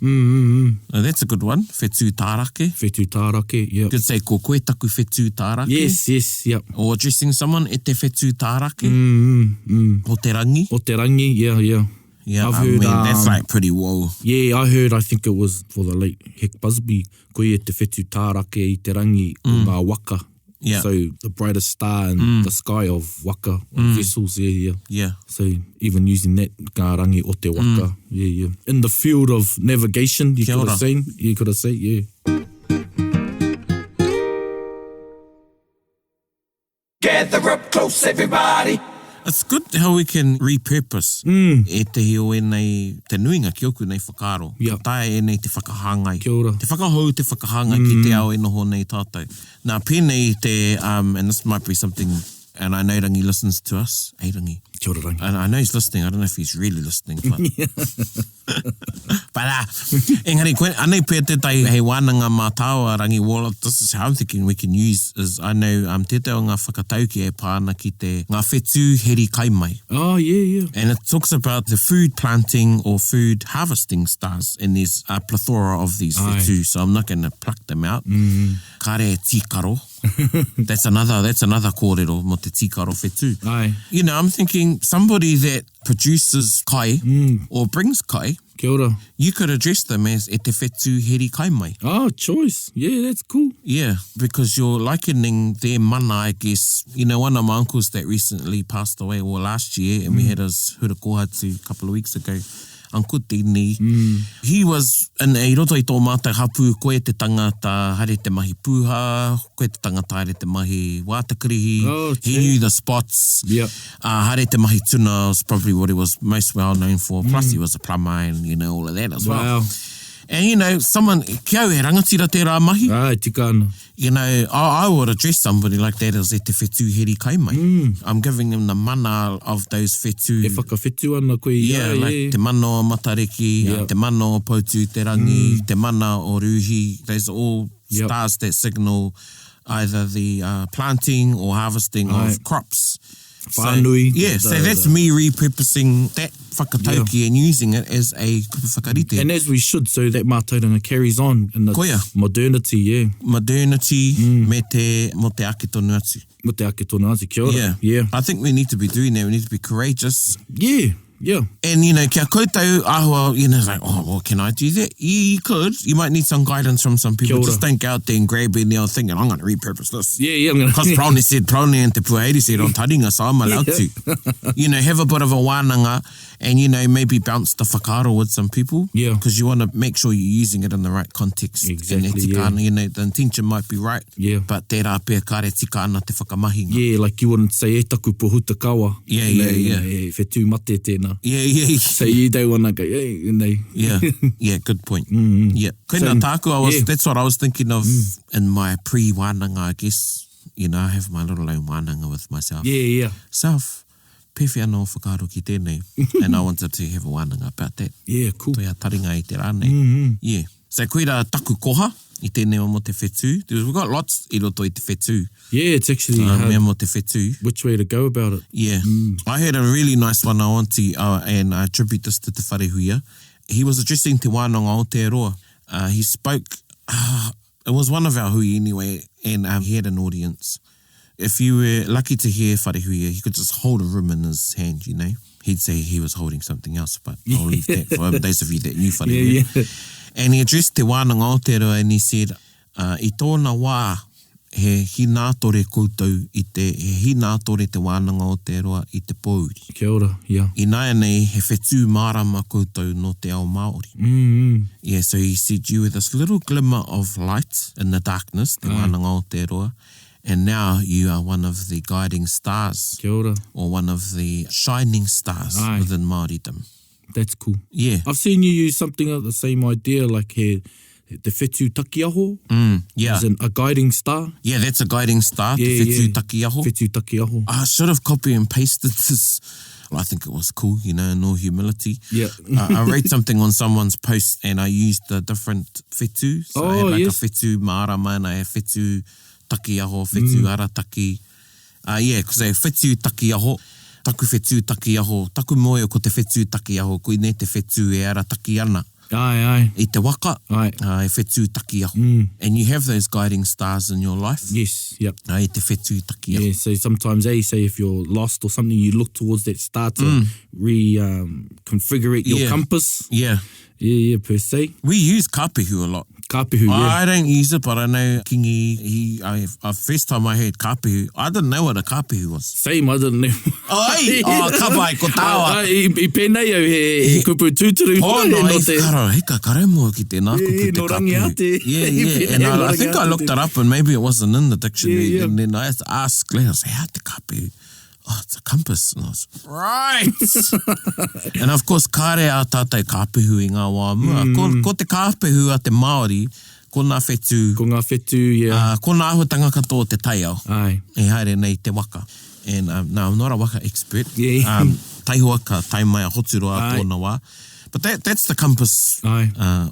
[SPEAKER 2] That's a good one. Whetū tārake.
[SPEAKER 3] Whetū tārake, yep.
[SPEAKER 2] Could say ko koe taku whetū tārake.
[SPEAKER 3] Yes, yep.
[SPEAKER 2] Or addressing someone e te whetū tārake. O te rangi.
[SPEAKER 3] O te rangi, yeah.
[SPEAKER 2] Yeah,
[SPEAKER 3] I've heard,
[SPEAKER 2] that's like pretty whoa.
[SPEAKER 3] Yeah, I think it was for the late Hec Busby, koe e te whetū tārake I te rangi o ngā waka.
[SPEAKER 2] Yeah.
[SPEAKER 3] So the brightest star in the sky of waka, vessels, yeah. So even using that ngā rangi o te waka, yeah. In the field of navigation, you could have said, yeah.
[SPEAKER 1] Gather up close, everybody.
[SPEAKER 2] It's good how we can repurpose e te hio e nei te nuinga ki oku nei whakaaro.
[SPEAKER 3] Yep.
[SPEAKER 2] Tae e nei te whakahangai.
[SPEAKER 3] Kia ora.
[SPEAKER 2] Te whakahau, te whakahangai ki te ao e noho nei tātou. Nā pēnei te, and this might be something, and I know Rangi listens to us. Hey Rangi.
[SPEAKER 3] Kia ora Rangi.
[SPEAKER 2] And I know he's listening. I don't know if he's really listening. But, but engari, koe, anei pēr te tai hei wānanga mātāua Rangi, well, this is how I'm thinking we can use, is I know te o ngā whakatauki e pāna ki te ngā whetū heri kaimai.
[SPEAKER 3] Oh, yeah.
[SPEAKER 2] And it talks about the food planting or food harvesting stars, and there's a plethora of these whetū, so I'm not going to pluck them out. Kare tikaro. That's another kōrero mo te tikaro whetū.
[SPEAKER 3] Aye.
[SPEAKER 2] You know, I'm thinking somebody that produces kai or brings kai,
[SPEAKER 3] Kia ora.
[SPEAKER 2] you could address them as e te whetū heri kaimai.
[SPEAKER 3] Oh, choice. Yeah, that's cool.
[SPEAKER 2] Yeah, because you're likening their mana, I guess. You know, one of my uncles that recently passed away, or last year, and we had his hura kohatu a couple of weeks ago, Uncle Tini. He was in e roto I tō mātai hapu, koe te tangata hare te mahi pūha, koe te tangata hare te mahi wātakarihi.
[SPEAKER 3] Oh,
[SPEAKER 2] he knew the spots.
[SPEAKER 3] Yep.
[SPEAKER 2] Hare te mahi tuna was probably what he was most well known for. Plus he was a plumber and, you know, all of that as well. And, you know, someone, kia au he rangatira tērā mahi.
[SPEAKER 3] Ai, tika ana.
[SPEAKER 2] You know, I would address somebody like that as e te whetū heri kaimai. I'm giving them the mana of those whetū.
[SPEAKER 3] E whakawhetū ana koe.
[SPEAKER 2] Yeah, like te mana o matareki, te mana o pautu te rangi, te mana o ruhi. Those are all stars that signal either the planting or harvesting of crops.
[SPEAKER 3] Whānui.
[SPEAKER 2] So that's me repurposing that whakatauki and using it as a kupu whakarite.
[SPEAKER 3] And as we should, so that mātauranga carries on in the modernity,
[SPEAKER 2] Modernity, me te, mo te ake tonu atu.
[SPEAKER 3] Mo te ake tonu atu, kia ora.
[SPEAKER 2] Yeah. I think we need to be doing that. We need to be courageous.
[SPEAKER 3] Yeah. Yeah.
[SPEAKER 2] And, you know, kia koutou ahua, you know, like, oh, well, can I do that? You could. You might need some guidance from some people. Just don't go out there and grab any old thing and I'm going to repurpose this.
[SPEAKER 3] Yeah, I'm going to...
[SPEAKER 2] Because Praone and Te Puaeri said on Taringa, so I'm allowed to. You know, have a bit of a wānanga and, you know, maybe bounce the whakaaro with some people.
[SPEAKER 3] Yeah.
[SPEAKER 2] Because you want to make sure you're using it in the right context.
[SPEAKER 3] Exactly,
[SPEAKER 2] and tika ana, you know, the intention might be right.
[SPEAKER 3] Yeah.
[SPEAKER 2] But tērā pēr kare tika ana te whakamahinga.
[SPEAKER 3] Yeah, like you wouldn't say e taku pohuta kawa.
[SPEAKER 2] Yeah.
[SPEAKER 3] Whetū mate tēnā.
[SPEAKER 2] Yeah.
[SPEAKER 3] So you don't want to go, hey,
[SPEAKER 2] Yeah, good point. Yeah. Koina tāku, that's what I was thinking of in my pre-wānanga, I guess. You know, I have my little own wānanga with myself.
[SPEAKER 3] Yeah.
[SPEAKER 2] Self, pewhia no whakaaro ki tēnei. And I wanted to have a wānanga about that.
[SPEAKER 3] Yeah, cool.
[SPEAKER 2] Toia taringa i te rānei. Yeah. So koira taku koha i tēnei o mo te whetū. We've got lots i roto i te whetū.
[SPEAKER 3] Yeah, it's actually
[SPEAKER 2] mea mo te whetū.
[SPEAKER 3] which way to go about it.
[SPEAKER 2] Yeah. I heard a really nice one I want to, and I attribute this to te wharehuia. He was addressing te wānanga o Aotearoa. He spoke, it was one of our hui anyway, and he had an audience. If you were lucky to hear wharehuia, he could just hold a room in his hand, you know. He'd say he was holding something else, but I'll leave that for those of you that knew wharehuia.
[SPEAKER 3] Yeah.
[SPEAKER 2] And he addressed te wānanga o Aotearoa and he said, I tōna wā, he hinatore koutou i te, he hinatore te wānanga o Aotearoa i te pōuri.
[SPEAKER 3] Kia ora, yeah.
[SPEAKER 2] I nāia nei, he whetū mārama koutou no te ao Māori. Yeah, so he said you were this little glimmer of light in the darkness, te wānanga o Aotearoa, and now you are one of the guiding stars.
[SPEAKER 3] Kia ora.
[SPEAKER 2] Or one of the shining stars within Māoridom.
[SPEAKER 3] That's cool.
[SPEAKER 2] Yeah.
[SPEAKER 3] I've seen you use something of the same idea, like he te whetū takiaho.
[SPEAKER 2] Yeah.
[SPEAKER 3] As in a guiding star.
[SPEAKER 2] Yeah, that's a guiding star, te whetū takiaho.
[SPEAKER 3] Whetū takiaho.
[SPEAKER 2] I should have copy and pasted this. Well, I think it was cool, you know, in all humility.
[SPEAKER 3] Yeah.
[SPEAKER 2] I read something on someone's post and I used the different whetū. So I had like a whetū Mārama and I have whetū takiaho, whetū arataki. Yeah, because I have whetū takiaho. Taku whetū takiaho, taku moe ko te whetū takiaho, koe ne te whetū e arataki ana.
[SPEAKER 3] Aye.
[SPEAKER 2] I te waka,
[SPEAKER 3] Aye.
[SPEAKER 2] e whetū takiaho. And you have those guiding stars in your life.
[SPEAKER 3] Yes, yep.
[SPEAKER 2] I te whetū takiaho.
[SPEAKER 3] Yeah, so sometimes, say if you're lost or something, you look towards that star to reconfigure your compass.
[SPEAKER 2] Yeah.
[SPEAKER 3] Yeah, per se.
[SPEAKER 2] We use kapehu a lot.
[SPEAKER 3] Kapehu, yeah.
[SPEAKER 2] I don't use it, but I know Kingi, first time I heard kapehu, I didn't know what a kapehu was.
[SPEAKER 3] Same, I didn't know.
[SPEAKER 2] Ka pai, ko tāua.
[SPEAKER 3] I pēnei au he kupu tūturu.
[SPEAKER 2] Heka karemo ki te nā kupu te
[SPEAKER 3] no rangi
[SPEAKER 2] kapehu.
[SPEAKER 3] ate.
[SPEAKER 2] Yeah. And I think I looked it up and maybe it wasn't in the dictionary.
[SPEAKER 3] Yeah.
[SPEAKER 2] And then I had to ask Glenn, I was like, how te kapehu? Oh, it's a compass. And I was right. And of course, kare a tātai kapehu i ngā wā mua. Ko te kapehu a te Māori, ko ngā whetū.
[SPEAKER 3] Ko ngā whetū, yeah.
[SPEAKER 2] Ko ngā ahutanga katoa te taiao.
[SPEAKER 3] Aye.
[SPEAKER 2] E haere nei te waka. And no, I'm not a waka expert.
[SPEAKER 3] Yeah.
[SPEAKER 2] Taihua ka taimai a hoturo a tōna wā. But that's the compass.
[SPEAKER 3] Aye.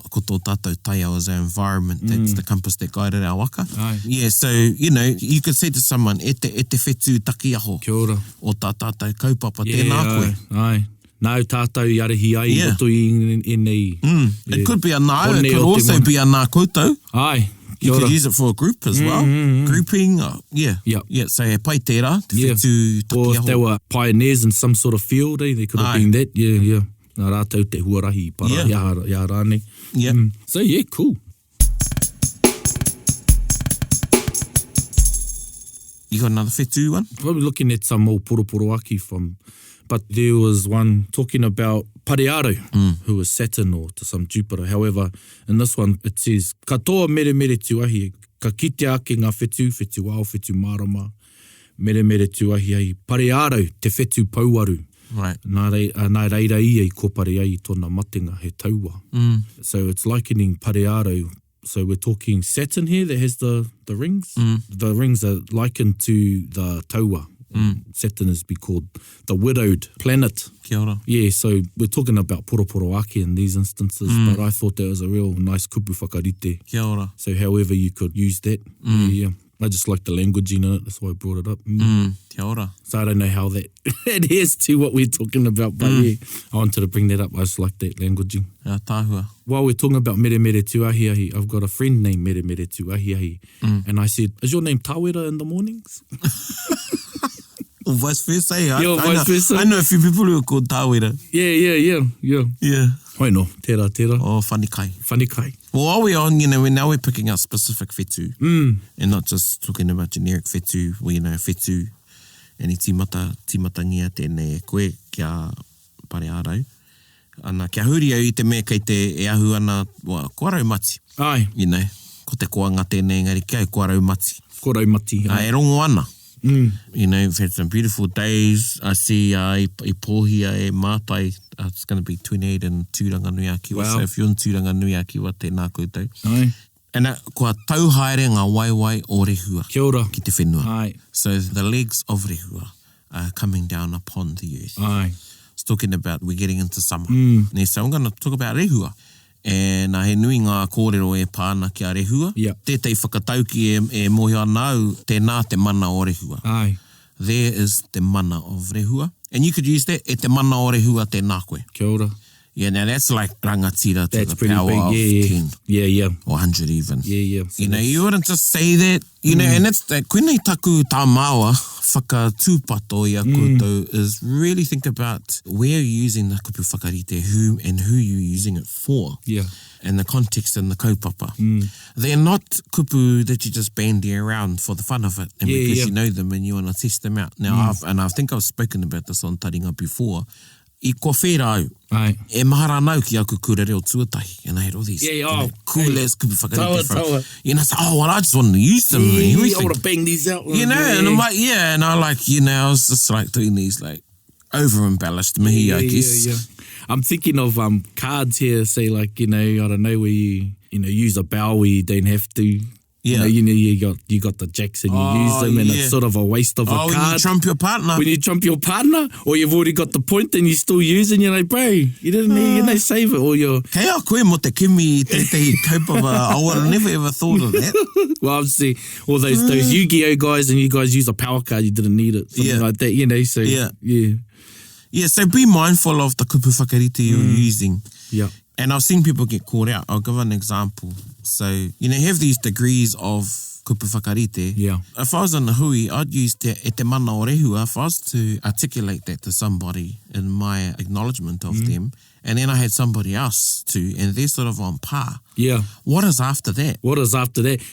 [SPEAKER 2] Ko tō tātou taiao as our environment. That's the compass that guided our waka.
[SPEAKER 3] Aye.
[SPEAKER 2] Yeah, so, you know, you could say to someone, e te whetū takiaho.
[SPEAKER 3] Kia ora.
[SPEAKER 2] O tā tātou kaupapa, tēnā koe.
[SPEAKER 3] Aye. Nau tātou iarahi ai, roto i nei.
[SPEAKER 2] It could be a nā, it could also be a nā koutou.
[SPEAKER 3] Aye.
[SPEAKER 2] You could use it for a group as well. Grouping, yeah.
[SPEAKER 3] Yep.
[SPEAKER 2] Yeah, so he pai tērā, te whetū takiaho.
[SPEAKER 3] Or if they were pioneers in some sort of field, they could have been that. Yeah. Nā rātou te huarahi para, ia rānei.
[SPEAKER 2] Yeah.
[SPEAKER 3] So, yeah, cool.
[SPEAKER 2] You got another whetū one?
[SPEAKER 3] Probably looking at some more poroporo aki from... But there was one talking about Parearo, who was Saturn or to some Jupiter. However, in this one, it says, katoa mere tuahi, ka kite ake ngā whetū ao, whetū Mārama, mere tuahi ai. Parearo, te whetū pauaru.
[SPEAKER 2] Right.
[SPEAKER 3] Nā reira i ko pare ai tōna matenga he taua. So it's likening Parearo. So we're talking Saturn here that has the rings. The rings are likened to the taua. Saturn is be called the widowed planet.
[SPEAKER 2] Kia ora.
[SPEAKER 3] Yeah, so we're talking about poroporo ake in these instances, but I thought that was a real nice kupu whakarite.
[SPEAKER 2] Kia ora.
[SPEAKER 3] So however you could use that. Yeah. I just like the language in it, that's why I brought it up.
[SPEAKER 2] Kia ora.
[SPEAKER 3] So I don't know how that adheres to what we're talking about, but yeah, I wanted to bring that up. I just like that languaging.
[SPEAKER 2] Tāhua.
[SPEAKER 3] While we're talking about mere tuahiahi, I've got a friend named mere tuahiahi, and I said, is your name Tawera in the mornings?
[SPEAKER 2] Or vice versa, eh?
[SPEAKER 3] Yeah, vice versa.
[SPEAKER 2] I know a few people who are called tāwera.
[SPEAKER 3] Yeah. Hoi no, tērā.
[SPEAKER 2] Oh, whanikai.
[SPEAKER 3] Whanikai.
[SPEAKER 2] Well, while we're on, now we're picking out specific whetū. And not just talking about generic whetū, well, whetū, and I timatangia tēnei e koe kia pare ārau. Ana kia huri au I te mea kei te e ahu ana, kua rau mati.
[SPEAKER 3] Ai.
[SPEAKER 2] Ko te koanga tēnei ngari kia kua rau mati.
[SPEAKER 3] Kua rau mati.
[SPEAKER 2] E rongo ana. We've had some beautiful days. I see I pōhia e mātai. It's going to be 28 in Tūranganuiaki.
[SPEAKER 3] Wow.
[SPEAKER 2] So if you're in Tūranganuiaki, wa tēnā koutou.
[SPEAKER 3] Ai.
[SPEAKER 2] And kua tauhaere ngā waiwai o rehua.
[SPEAKER 3] Kia ora.
[SPEAKER 2] Ki te whenua.
[SPEAKER 3] Ai.
[SPEAKER 2] So the legs of rehua are coming down upon the earth.
[SPEAKER 3] Ai.
[SPEAKER 2] It's talking about we're getting into summer. So I'm going to talk about rehua. And he nui ngā kōrero e pāna ki a rehua.
[SPEAKER 3] Yep.
[SPEAKER 2] Tētai whakatauki e mohi anau, tēnā te mana o rehua.
[SPEAKER 3] Ai.
[SPEAKER 2] There is te mana of rehua. And you could use that, e te mana o rehua tēnā koe.
[SPEAKER 3] Kia ora.
[SPEAKER 2] Yeah, now that's like rangatira to
[SPEAKER 3] That's
[SPEAKER 2] the
[SPEAKER 3] pretty
[SPEAKER 2] power
[SPEAKER 3] big,
[SPEAKER 2] of 10.
[SPEAKER 3] Yeah.
[SPEAKER 2] Or 100 even.
[SPEAKER 3] Yeah. So
[SPEAKER 2] You wouldn't just say that. And that's that. Koenei taku tā māua, whakatūpato I a koutou, is really think about where you're using the kupu whakarite, who you're using it for.
[SPEAKER 3] Yeah.
[SPEAKER 2] And the context and the kaupapa. They're not kupu that you just bandy around for the fun of it and because you know them and you want to test them out. Now, I think I've spoken about this on Taringa before. I kua whera au,
[SPEAKER 3] Ai.
[SPEAKER 2] e mahara nau ki aku kura reo tuatahi. And I had all these cool as kupu whakarite from. Well, I just wanted to use them.
[SPEAKER 3] I want to bang these out.
[SPEAKER 2] And I'm like, and I I was just like doing these like over-embellished mihi, I guess.
[SPEAKER 3] Yeah. I'm thinking of cards here, say like, I don't know, where you use a bow where you don't have to.
[SPEAKER 2] Yeah.
[SPEAKER 3] You got the jacks and you use them and it's sort of a waste of a card.
[SPEAKER 2] When you trump your partner.
[SPEAKER 3] When you trump your partner, or you've already got the point and you're still using, you're like, bro, you didn't need, save it, or you're...
[SPEAKER 2] Kei a koe mo te kimi te kaupapa, I would have never ever thought of that.
[SPEAKER 3] Well, obviously, all those Yu-Gi-Oh guys and you guys use a power card, you didn't need it, something like that, so...
[SPEAKER 2] Yeah, so be mindful of the kupu whakarite you're using.
[SPEAKER 3] Yeah.
[SPEAKER 2] And I've seen people get caught out. I'll give an example. So, have these degrees of kupu whakarite.
[SPEAKER 3] Yeah.
[SPEAKER 2] If I was in the hui, I'd use te mana o rehua. If I was to articulate that to somebody in my acknowledgement of them, and then I had somebody else too, and they're sort of on par.
[SPEAKER 3] Yeah.
[SPEAKER 2] What is after that?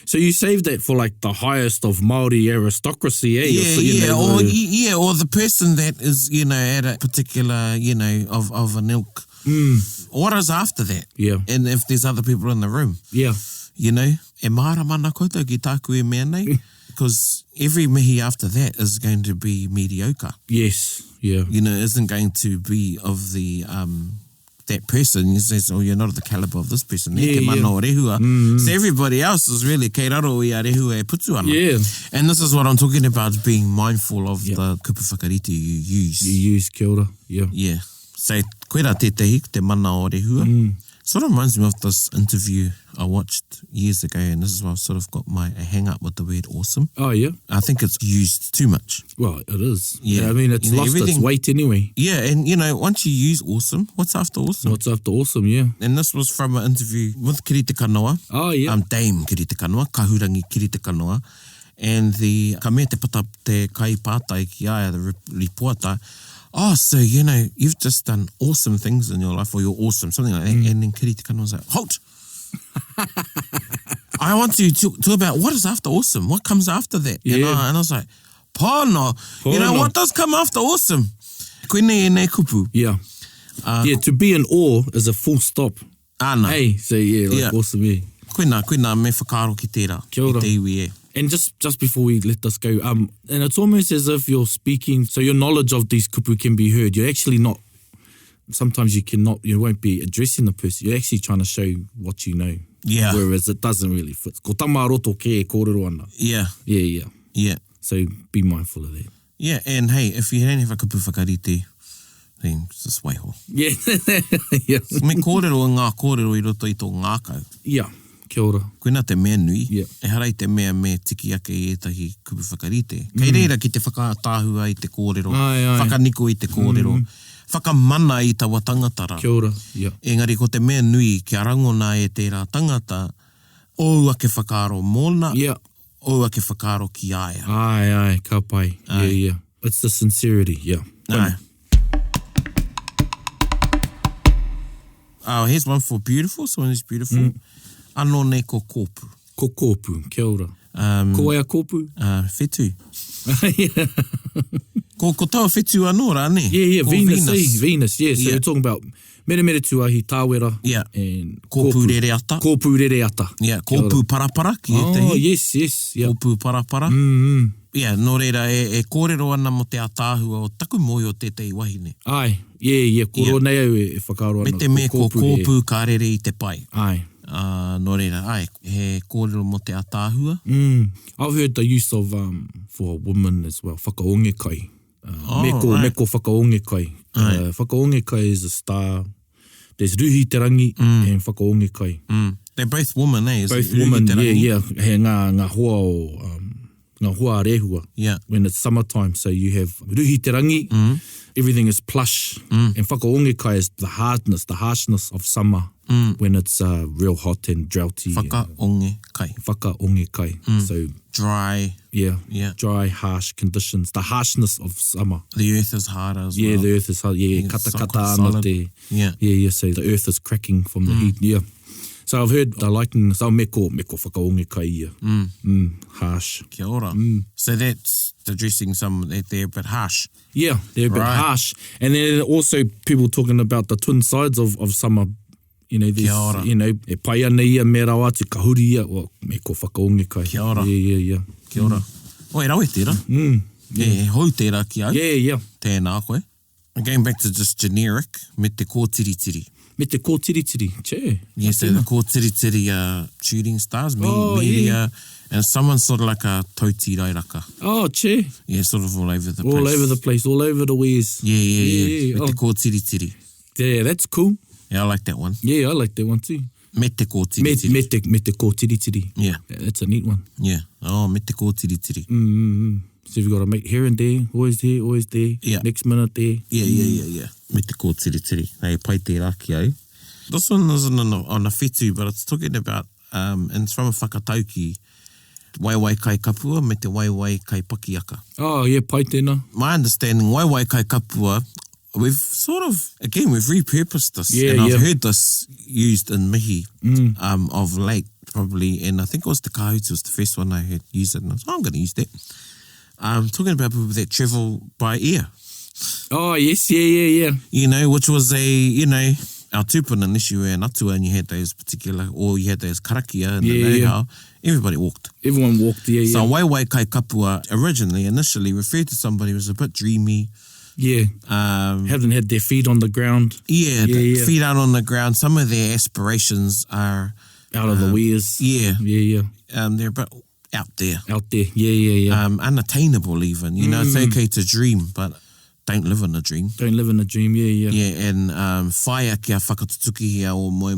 [SPEAKER 3] So you save that for like the highest of Māori aristocracy, eh?
[SPEAKER 2] Or the person that is, at a particular, of an ilk. What is after that?
[SPEAKER 3] Yeah.
[SPEAKER 2] And if there's other people in the room.
[SPEAKER 3] Yeah.
[SPEAKER 2] E Mārama mana koutou ki tāku e mea nei. Because every mihi after that is going to be mediocre.
[SPEAKER 3] Yes. Yeah.
[SPEAKER 2] Isn't going to be of the... that person, you say, you're not of the caliber of this person. Te mana o rehua. So everybody else is really kei raro I a rehua e putu ana.
[SPEAKER 3] Yeah.
[SPEAKER 2] And this is what I'm talking about, being mindful of the kupu whakarite you use.
[SPEAKER 3] You use, kia ora. Yeah.
[SPEAKER 2] Yeah. So, koe rā tētahi, te mana o rehua. Sort of reminds me of this interview I watched years ago, and this is why I've sort of got my hang-up with the word awesome.
[SPEAKER 3] Oh, yeah?
[SPEAKER 2] I think it's used too much.
[SPEAKER 3] Well, it is.
[SPEAKER 2] Yeah.
[SPEAKER 3] I mean, it's lost its weight anyway.
[SPEAKER 2] Yeah, and, once you use awesome, what's after awesome?
[SPEAKER 3] What's after awesome, yeah.
[SPEAKER 2] And this was from an interview with Kirite Kanoa.
[SPEAKER 3] Oh, yeah.
[SPEAKER 2] Dame Kirite Kanoa, Kahurangi Kirite Kanoa. And the ka mea te pata te kai pātai ki aia, the reporter, so, you've just done awesome things in your life, or you're awesome, something like that. And then Kirite Kanoa was like, halt! I want to talk about what is after awesome, what comes after that.
[SPEAKER 3] Yeah.
[SPEAKER 2] And I was like, Pāna, what does come after awesome? Koenei e nei kupu.
[SPEAKER 3] Yeah. To be in awe is a full stop.
[SPEAKER 2] Ana.
[SPEAKER 3] Hey, so awesome, yeah.
[SPEAKER 2] Koena me whakaaro ki tērā.
[SPEAKER 3] Kia ora.
[SPEAKER 2] Ki te iwi e.
[SPEAKER 3] And just before we let this go, and it's almost as if you're speaking, so your knowledge of these kupu can be heard. You're actually not, sometimes you won't be addressing the person. You're actually trying to show what you know.
[SPEAKER 2] Yeah.
[SPEAKER 3] Whereas it doesn't really fit. Ko tama roto ke e kōrero ana.
[SPEAKER 2] Yeah.
[SPEAKER 3] Yeah. So be mindful of that.
[SPEAKER 2] Yeah, and hey, if you don't have a kupu whakarite, then just waiho.
[SPEAKER 3] Yeah. Yeah.
[SPEAKER 2] Me kōrero ngā kōrero I roto I tō ngākau.
[SPEAKER 3] Yeah. Kia ora.
[SPEAKER 2] Koena te mea nui,
[SPEAKER 3] Yeah.
[SPEAKER 2] e harai te mea me tiki ake I etahi kupu whakarite. Kei reira ki te whakatāhua I te kōrero,
[SPEAKER 3] Ai.
[SPEAKER 2] whakaniko I te kōrero, whakamana I tawa tangatara.
[SPEAKER 3] Kia ora. Yeah.
[SPEAKER 2] Engari ko te mea nui ki a rangona e tērā tangata, o ake whakaaro mōna,
[SPEAKER 3] Yeah.
[SPEAKER 2] o ake whakaaro ki aia.
[SPEAKER 3] Ai, ka pai. Yeah. It's the sincerity, yeah.
[SPEAKER 2] No. Oh, here's one for beautiful. Someone who's beautiful. Anō nei ko kōpū.
[SPEAKER 3] Ko kōpū, kia ora. Ko ea kōpū?
[SPEAKER 2] Whetū. Ko taua whetū anō rā, ne?
[SPEAKER 3] Yeah,
[SPEAKER 2] Ko
[SPEAKER 3] Venus, yeah. So we're talking about mere tuahi, tāwera, and
[SPEAKER 2] kōpū rere ata.
[SPEAKER 3] Kōpū rere ata.
[SPEAKER 2] Yeah, kōpū parapara ki e te hi.
[SPEAKER 3] Oh, yes. Yeah.
[SPEAKER 2] Kōpū parapara. Yeah, nō reira e kōrero ana mo te atāhua o taku moi o tētei wahine.
[SPEAKER 3] Ai, yeah, koro nei au e whakaaro ana.
[SPEAKER 2] Me te me ko kōpū ka rere I te pai.
[SPEAKER 3] Ai.
[SPEAKER 2] Nō reira, he kōrero mo te atāhua.
[SPEAKER 3] I've heard the use of, for women as well, whakaonge kai. Me ko whakaonge kai. Whakaonge kai is a star. There's ruhi te rangi and whakaonge kai.
[SPEAKER 2] They're both women, eh?
[SPEAKER 3] Both women, yeah. He ngā hoa o... ngā hoa rehua, when it's summertime. So you have ruhi te rangi, everything is plush, and whakaonge kai is the harshness of summer, when it's real hot and droughty.
[SPEAKER 2] Whakaonge kai.
[SPEAKER 3] So
[SPEAKER 2] dry.
[SPEAKER 3] Dry, harsh conditions. The harshness of summer.
[SPEAKER 2] The earth is harder as well.
[SPEAKER 3] Yeah, the earth is hard. Yeah, kata ana te. Yeah, so the earth is cracking from the heat, So I've heard the liking, so me ko whakaonge kai ia. Harsh.
[SPEAKER 2] Kia ora. So that's addressing some, they're a bit harsh.
[SPEAKER 3] Yeah, they're a bit harsh. And then also people talking about the twin sides of summer. You know, there's, e pai ana ia me rawa te kahuri ia, me ko whakaonge kai.
[SPEAKER 2] Kia ora.
[SPEAKER 3] Yeah.
[SPEAKER 2] Kia ora. O, e rawe tērā. E hou tērā ki au.
[SPEAKER 3] Yeah.
[SPEAKER 2] Tēnā koe. Going back to just generic, me te kōtiritiri.
[SPEAKER 3] Me te kōtiritiri, che.
[SPEAKER 2] Yeah, so the kōtiritiri shooting stars, media, and someone's sort of like a tauti rairaka.
[SPEAKER 3] Oh, che.
[SPEAKER 2] Yeah, sort of all over the place.
[SPEAKER 3] All over the place, all over the ways.
[SPEAKER 2] Yeah. Me te kōtiritiri.
[SPEAKER 3] Yeah, that's cool.
[SPEAKER 2] Yeah, I like that one.
[SPEAKER 3] Yeah, I like that one too.
[SPEAKER 2] Me te kōtiritiri.
[SPEAKER 3] Me te kōtiritiri.
[SPEAKER 2] Yeah.
[SPEAKER 3] That's a neat one.
[SPEAKER 2] Yeah. Oh, me te kōtiritiri.
[SPEAKER 3] So you've got to make here and there, always there, next minute there.
[SPEAKER 2] Yeah. Me te kōtiritiri. Hei, pai tērā ki au. This one isn't on a whetū, but it's talking about, and it's from a whakatauki, waiwai kai kapua me te waiwai kai pakiaka.
[SPEAKER 3] Oh, yeah, pai tēnā.
[SPEAKER 2] My understanding, waiwai kai kapua, we've sort of, again, we've repurposed this. And I've heard this used in mihi of late, probably, and I think it was the Kahutu was the first one I heard use it, and I was I'm going to use that. Talking about people that travel by air.
[SPEAKER 3] Oh, yes, yeah.
[SPEAKER 2] You know, which was our tūpuna nisi were in atua, and you had those particular, or you had those karakia and the rehau. Everybody walked.
[SPEAKER 3] Everyone walked,
[SPEAKER 2] So waiwai kai kapua initially referred to somebody who was a bit dreamy.
[SPEAKER 3] Yeah. Haven't had their feet on the ground.
[SPEAKER 2] Yeah, feet out on the ground. Some of their aspirations are
[SPEAKER 3] out of the ways. Yeah.
[SPEAKER 2] They're a bit out there.
[SPEAKER 3] Yeah.
[SPEAKER 2] Unattainable even. You know, it's okay to dream, but don't live in a dream. Yeah. Yeah, and whaia kia whakatutuki hea o moe,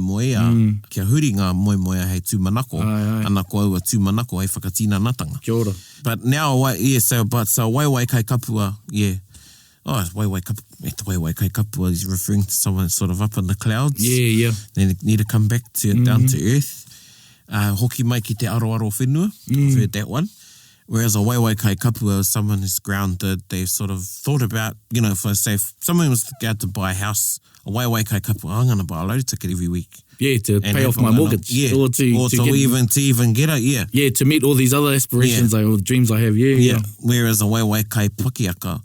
[SPEAKER 2] kia huri ngā moe hei tūmanako. Ana ko aua tūmanako hei whakatina natanga.
[SPEAKER 3] Kia ora.
[SPEAKER 2] But now, so waiwai kai kapua, waiwai kai kapua is referring to someone sort of up in the clouds.
[SPEAKER 3] Yeah.
[SPEAKER 2] They need to come back down to earth. Hoki mai ki te aroaro whenua. I've heard that one. Whereas a waiwai kai kapua is someone who's grounded. They've sort of thought about, if someone was to go out to buy a house, a waiwai kai kapua, I'm going to buy a lottery ticket every week.
[SPEAKER 3] Yeah, to pay off my mortgage.
[SPEAKER 2] Yeah,
[SPEAKER 3] or to
[SPEAKER 2] even get it,
[SPEAKER 3] Yeah, to meet all these other aspirations or dreams I have, yeah.
[SPEAKER 2] Whereas a waiwai kai pakiaka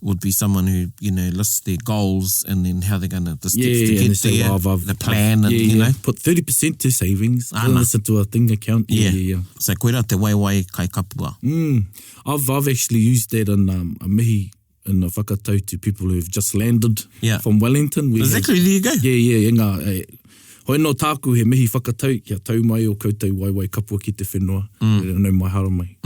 [SPEAKER 2] would be someone who, lists their goals and then how they're going to, the steps to get there, the plan, and,
[SPEAKER 3] Put 30% to savings, listen to a thing account. Yeah.
[SPEAKER 2] So koera te waiwai kai kapua.
[SPEAKER 3] I've actually used that in a mihi, in a whakatau to people who've just landed from Wellington.
[SPEAKER 2] Exactly, there you go.
[SPEAKER 3] Yeah. Hoi no tāku he mihi whakatau, kia tau mai o koutou waiwai kapua ki te whenua. No mai hara mai.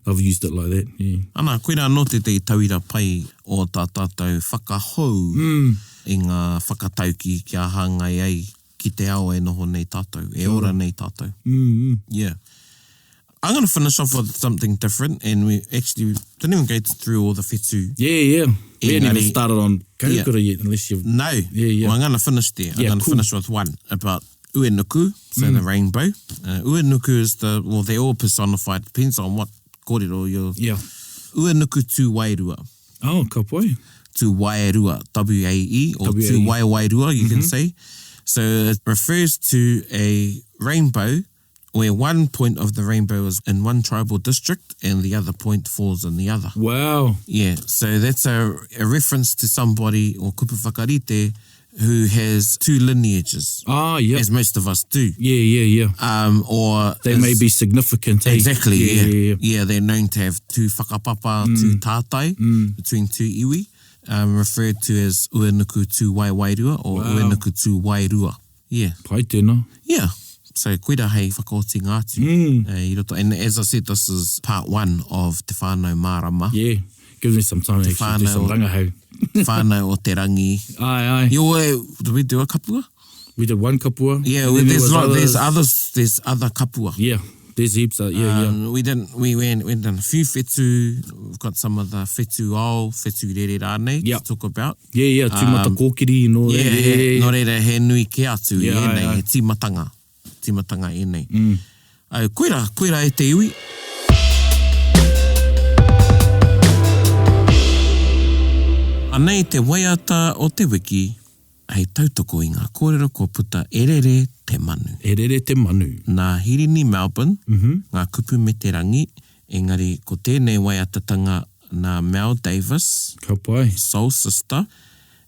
[SPEAKER 3] I've used it like that,
[SPEAKER 2] Ana, koera no te tauira pai o tā tātou whakahou i ngā whakatauki kia hāngai ai ki te ao e noho nei tātou, e ora nei tātou. Yeah. I'm going to finish off with something different, and we actually didn't even go through all the whetū.
[SPEAKER 3] Yeah. We haven't even started on kaukura yet, unless you've...
[SPEAKER 2] No.
[SPEAKER 3] Yeah.
[SPEAKER 2] Well, I'm going to finish there. I'm going to finish with one about uenuku, so the rainbow. Uenuku is they're all personified, depends on what kōrero you're...
[SPEAKER 3] Yeah.
[SPEAKER 2] Uenuku tū wairua.
[SPEAKER 3] Oh, ka pai.
[SPEAKER 2] Tu wairua, W-A-E, or
[SPEAKER 3] W-A-E.
[SPEAKER 2] tu waiwairua, you can say. So it refers to a rainbow where one point of the rainbow is in one tribal district and the other point falls in the other.
[SPEAKER 3] Wow.
[SPEAKER 2] Yeah, so that's a reference to somebody, or Kupu Whakarite, who has two lineages,
[SPEAKER 3] Ah, yeah.
[SPEAKER 2] as most of us do.
[SPEAKER 3] Yeah.
[SPEAKER 2] Or
[SPEAKER 3] They may be significant. Eh?
[SPEAKER 2] exactly,
[SPEAKER 3] Yeah.
[SPEAKER 2] Yeah, they're known to have two whakapapa, two tātai, between two iwi, referred to as uenuku tu waiwairua or uenuku tu wairua. Yeah.
[SPEAKER 3] Pai tēnā.
[SPEAKER 2] Yeah. So koira hei whakaoti ngātu. I roto. And as I said, this is part 1 of Te Whānau Mārama.
[SPEAKER 3] Yeah. Gives me some time to actually do some rangahau.
[SPEAKER 2] Whānau o te rangi.
[SPEAKER 3] Aye.
[SPEAKER 2] Did we do a kapua?
[SPEAKER 3] We did one kapua.
[SPEAKER 2] Yeah,
[SPEAKER 3] and then
[SPEAKER 2] there's
[SPEAKER 3] others.
[SPEAKER 2] there's other kapua.
[SPEAKER 3] Yeah, there's heaps. Yeah.
[SPEAKER 2] We went on a few whetū. We've got some of the whetū ao, whetū rere rānei to talk about.
[SPEAKER 3] Yeah, tūmata kōkiri and all that.
[SPEAKER 2] Yeah. Nō reira he nui ke atu
[SPEAKER 3] Yeah,
[SPEAKER 2] nei, he timatanga e nei. Koira e te iwi. Anei te waiata o te wiki, hei tautoko i ngā kōrero kua puta erere te manu.
[SPEAKER 3] Erere te manu.
[SPEAKER 2] Nā Hirini Melbourne, ngā kupu me te rangi, engari ko tēnei waiatatanga nā Mel Davis,
[SPEAKER 3] Ka pai.
[SPEAKER 2] Soul Sister,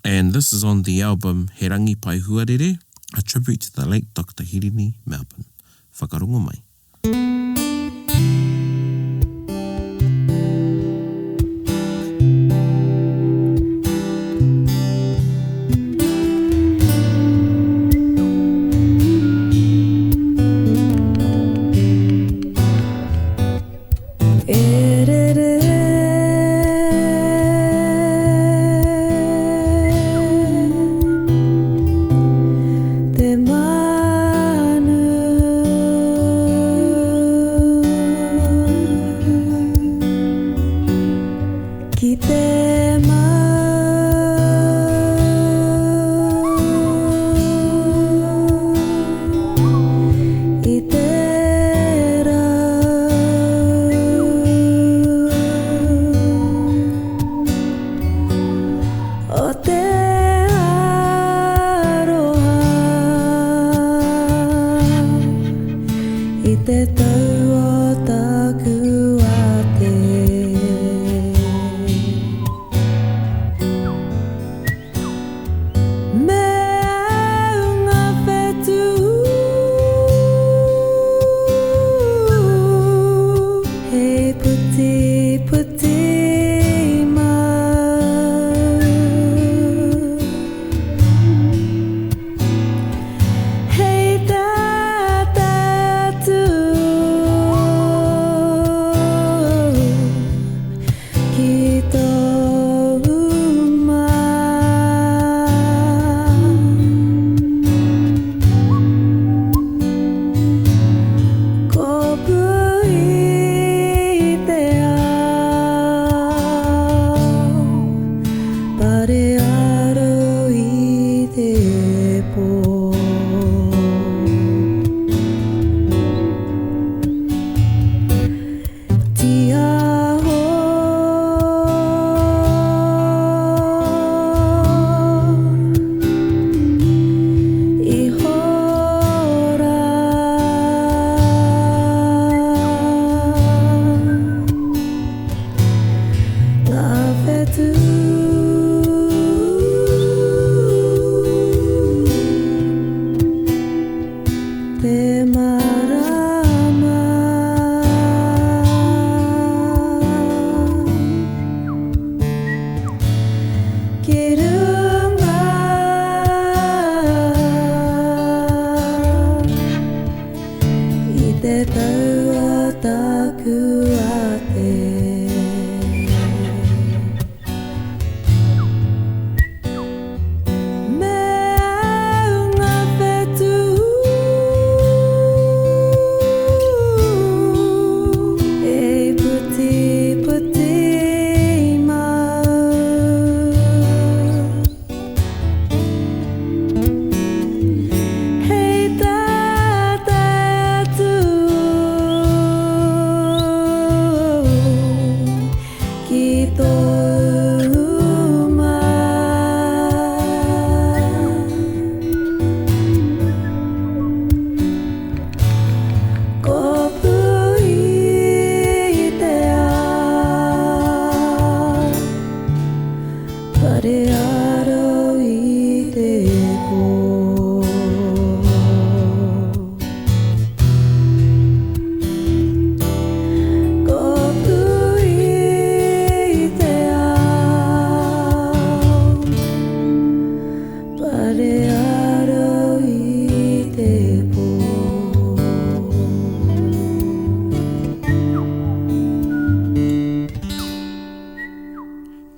[SPEAKER 2] and this is on the album He Rangi Pai Huarere, a tribute to the late Dr. Hirini Melbourne. Whakarongo mai.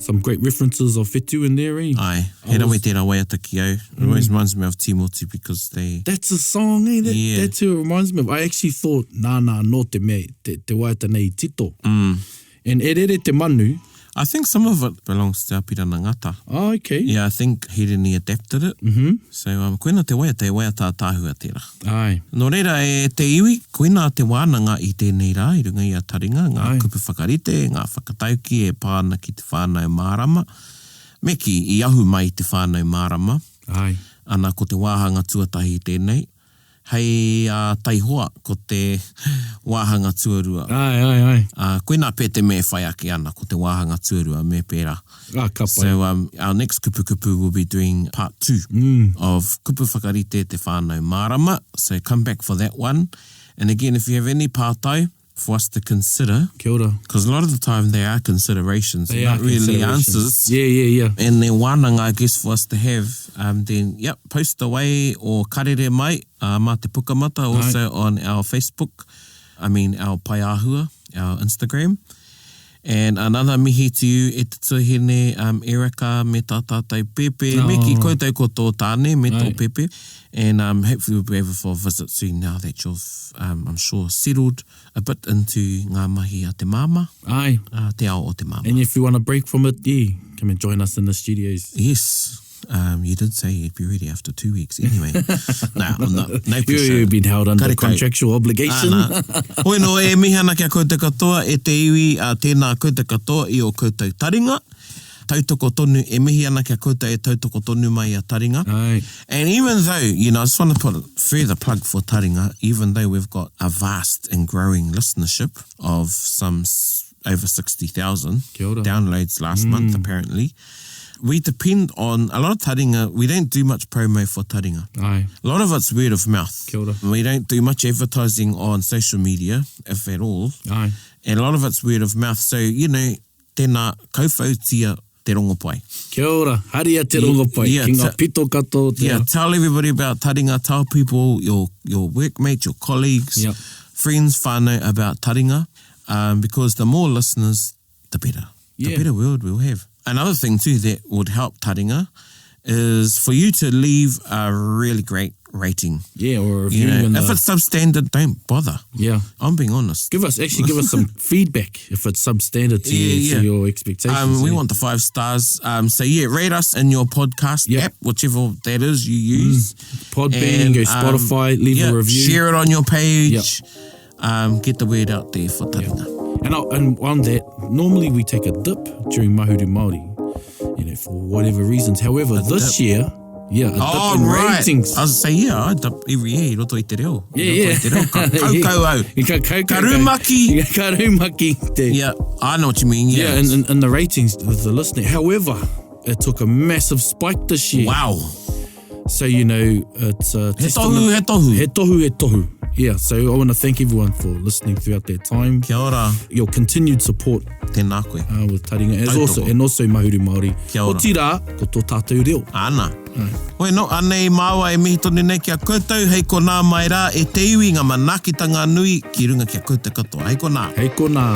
[SPEAKER 3] some great references of whetū in there, eh?
[SPEAKER 2] Ai, he rawe tērā waiata ki au. It always reminds me of Timoti because they...
[SPEAKER 3] That's a song, eh? That's who it reminds me of. I actually thought, no te mea, te waiata nei tito. And e rere te manu.
[SPEAKER 2] I think some of it belongs to Apirana Ngata.
[SPEAKER 3] Oh, okay.
[SPEAKER 2] Yeah, I think Hirini adapted it. So, koina te waiata tāhua tērā.
[SPEAKER 3] Ai.
[SPEAKER 2] Nō reira, e te iwi, koina te wānanga i tēnei rā, i runga i a Taringa, ngā Kupu Whakarite, ngā whakatauki e pāna ki te whānau Mārama. Meki, i ahu mai te whānau Mārama.
[SPEAKER 3] Ai.
[SPEAKER 2] Ana ko te wāhanga tuatahi tēnei. Hei taihoa ko te wāhanga tuarua.
[SPEAKER 3] Ai.
[SPEAKER 2] Koina pē te me whai ake ana ko te wāhanga tuarua me pērā.
[SPEAKER 3] Ka pai.
[SPEAKER 2] So our next kupu will be doing part 2 of Kupu Whakarite te whānau Mārama. So come back for that one. And again, if you have any pātai for us to consider.
[SPEAKER 3] Kia ora.
[SPEAKER 2] Because a lot of the time they are considerations.
[SPEAKER 3] They
[SPEAKER 2] not
[SPEAKER 3] are
[SPEAKER 2] really answers.
[SPEAKER 3] Yeah.
[SPEAKER 2] And they're wānanga, I guess, for us to have. Then, post away or karere mai, mā te pukamata, also on our Facebook. Our Paiahua, our Instagram. And another mihi to you, e te tuhine, Erika, me tā tātou pepe, me ki koutou ko tō tāne, me tō pepe. And hopefully we'll be able for a visit soon now that you've, I'm sure, settled a bit into ngā mahi a te māma.
[SPEAKER 3] Ai.
[SPEAKER 2] Te ao o te māma.
[SPEAKER 3] And if you want to break from it, come and join us in the studios.
[SPEAKER 2] Yes. You did say you'd be ready after 2 weeks. Anyway, no pressure.
[SPEAKER 3] You've been held under contractual obligation.
[SPEAKER 2] Hoi no, e mihana kia koutou katoa, e te iwi tēnā koutou katoa i o koutou Taringa. Tautoko tonu, e mihi ana kia koutou e tautoko tonu mai a Taringa.
[SPEAKER 3] Aye.
[SPEAKER 2] And even though, I just want to put a further plug for Taringa, even though we've got a vast and growing listenership of some over 60,000 downloads last month, apparently, we depend on a lot of Taringa. We don't do much promo for Taringa.
[SPEAKER 3] Aye.
[SPEAKER 2] A lot of it's word of mouth.
[SPEAKER 3] Kia ora.
[SPEAKER 2] We don't do much advertising on social media, if at all.
[SPEAKER 3] Aye.
[SPEAKER 2] And a lot of it's word of mouth. So, tēnā kaufautia te rongopai.
[SPEAKER 3] Kia ora. Haria te rongopai. Ki ngā pito kato.
[SPEAKER 2] Tell everybody about Taringa. Tell people, your workmates, your colleagues, friends, whānau about Taringa. Because the more listeners, the better. The better world we'll have. Another thing too that would help Taringa is for you to leave a really great rating. Yeah, or a review. If it's substandard, don't bother. Yeah. I'm being honest. Give us some feedback if it's substandard to your expectations. We want the 5 stars. So rate us in your podcast app, whichever that is you use. Podbean, go Spotify, leave a review. Share it on your page. Get the word out there for Taringa. And on that, normally we take a dip during Mahuru Māori, for whatever reasons. However, this year, a dip in ratings. I was going to say, I dip every year, roto I te reo. Kaukau au. Karumaki. Karumaki. Yeah, I know what you mean, yeah. And the ratings with the listening. However, it took a massive spike this year. Wow. So, it's... He tohu. Yeah, so I want to thank everyone for listening throughout their time. Kia ora. Your continued support. Tēnā koe. With Taringa. And also Mahuru Māori. Kia ora. O tira, ko tō tātou reo. Ana. Hoi no, anei māua e mihi tonu nei kia koutou. Hei ko nā mai rā, e te iwi ngā manakitanga nui ki runga kia koutou katoa. Hei ko nā. Hei ko nā.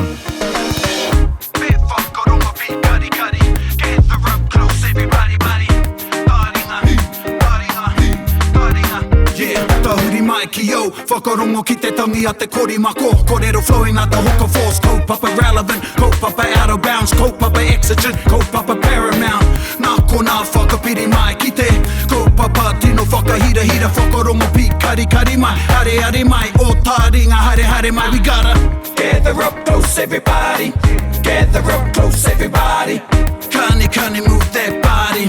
[SPEAKER 2] Yo, whakarongo ki te tangi a te korimako. Kōrero flowing at the hook of force. Kaupapa relevant, kaupapa out of bounds, kaupapa exigent, kaupapa paramount. Nā ko nā whakapiri mai ki te kaupapa tino whakahira whakarongo pi kari mai. Hare mai, o Taringa hare mai. We gotta gather up close everybody. Gather up close everybody. Kani move that body.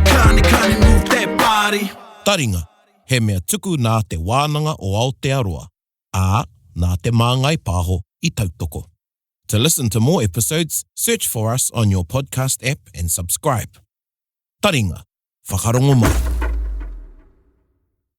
[SPEAKER 2] Kani move that body. Taringa. He mea tuku nā te wānanga o Aotearoa, nā te māngai pāho I tautoko. To listen to more episodes, search for us on your podcast app and subscribe. Taringa, whakarongo mai.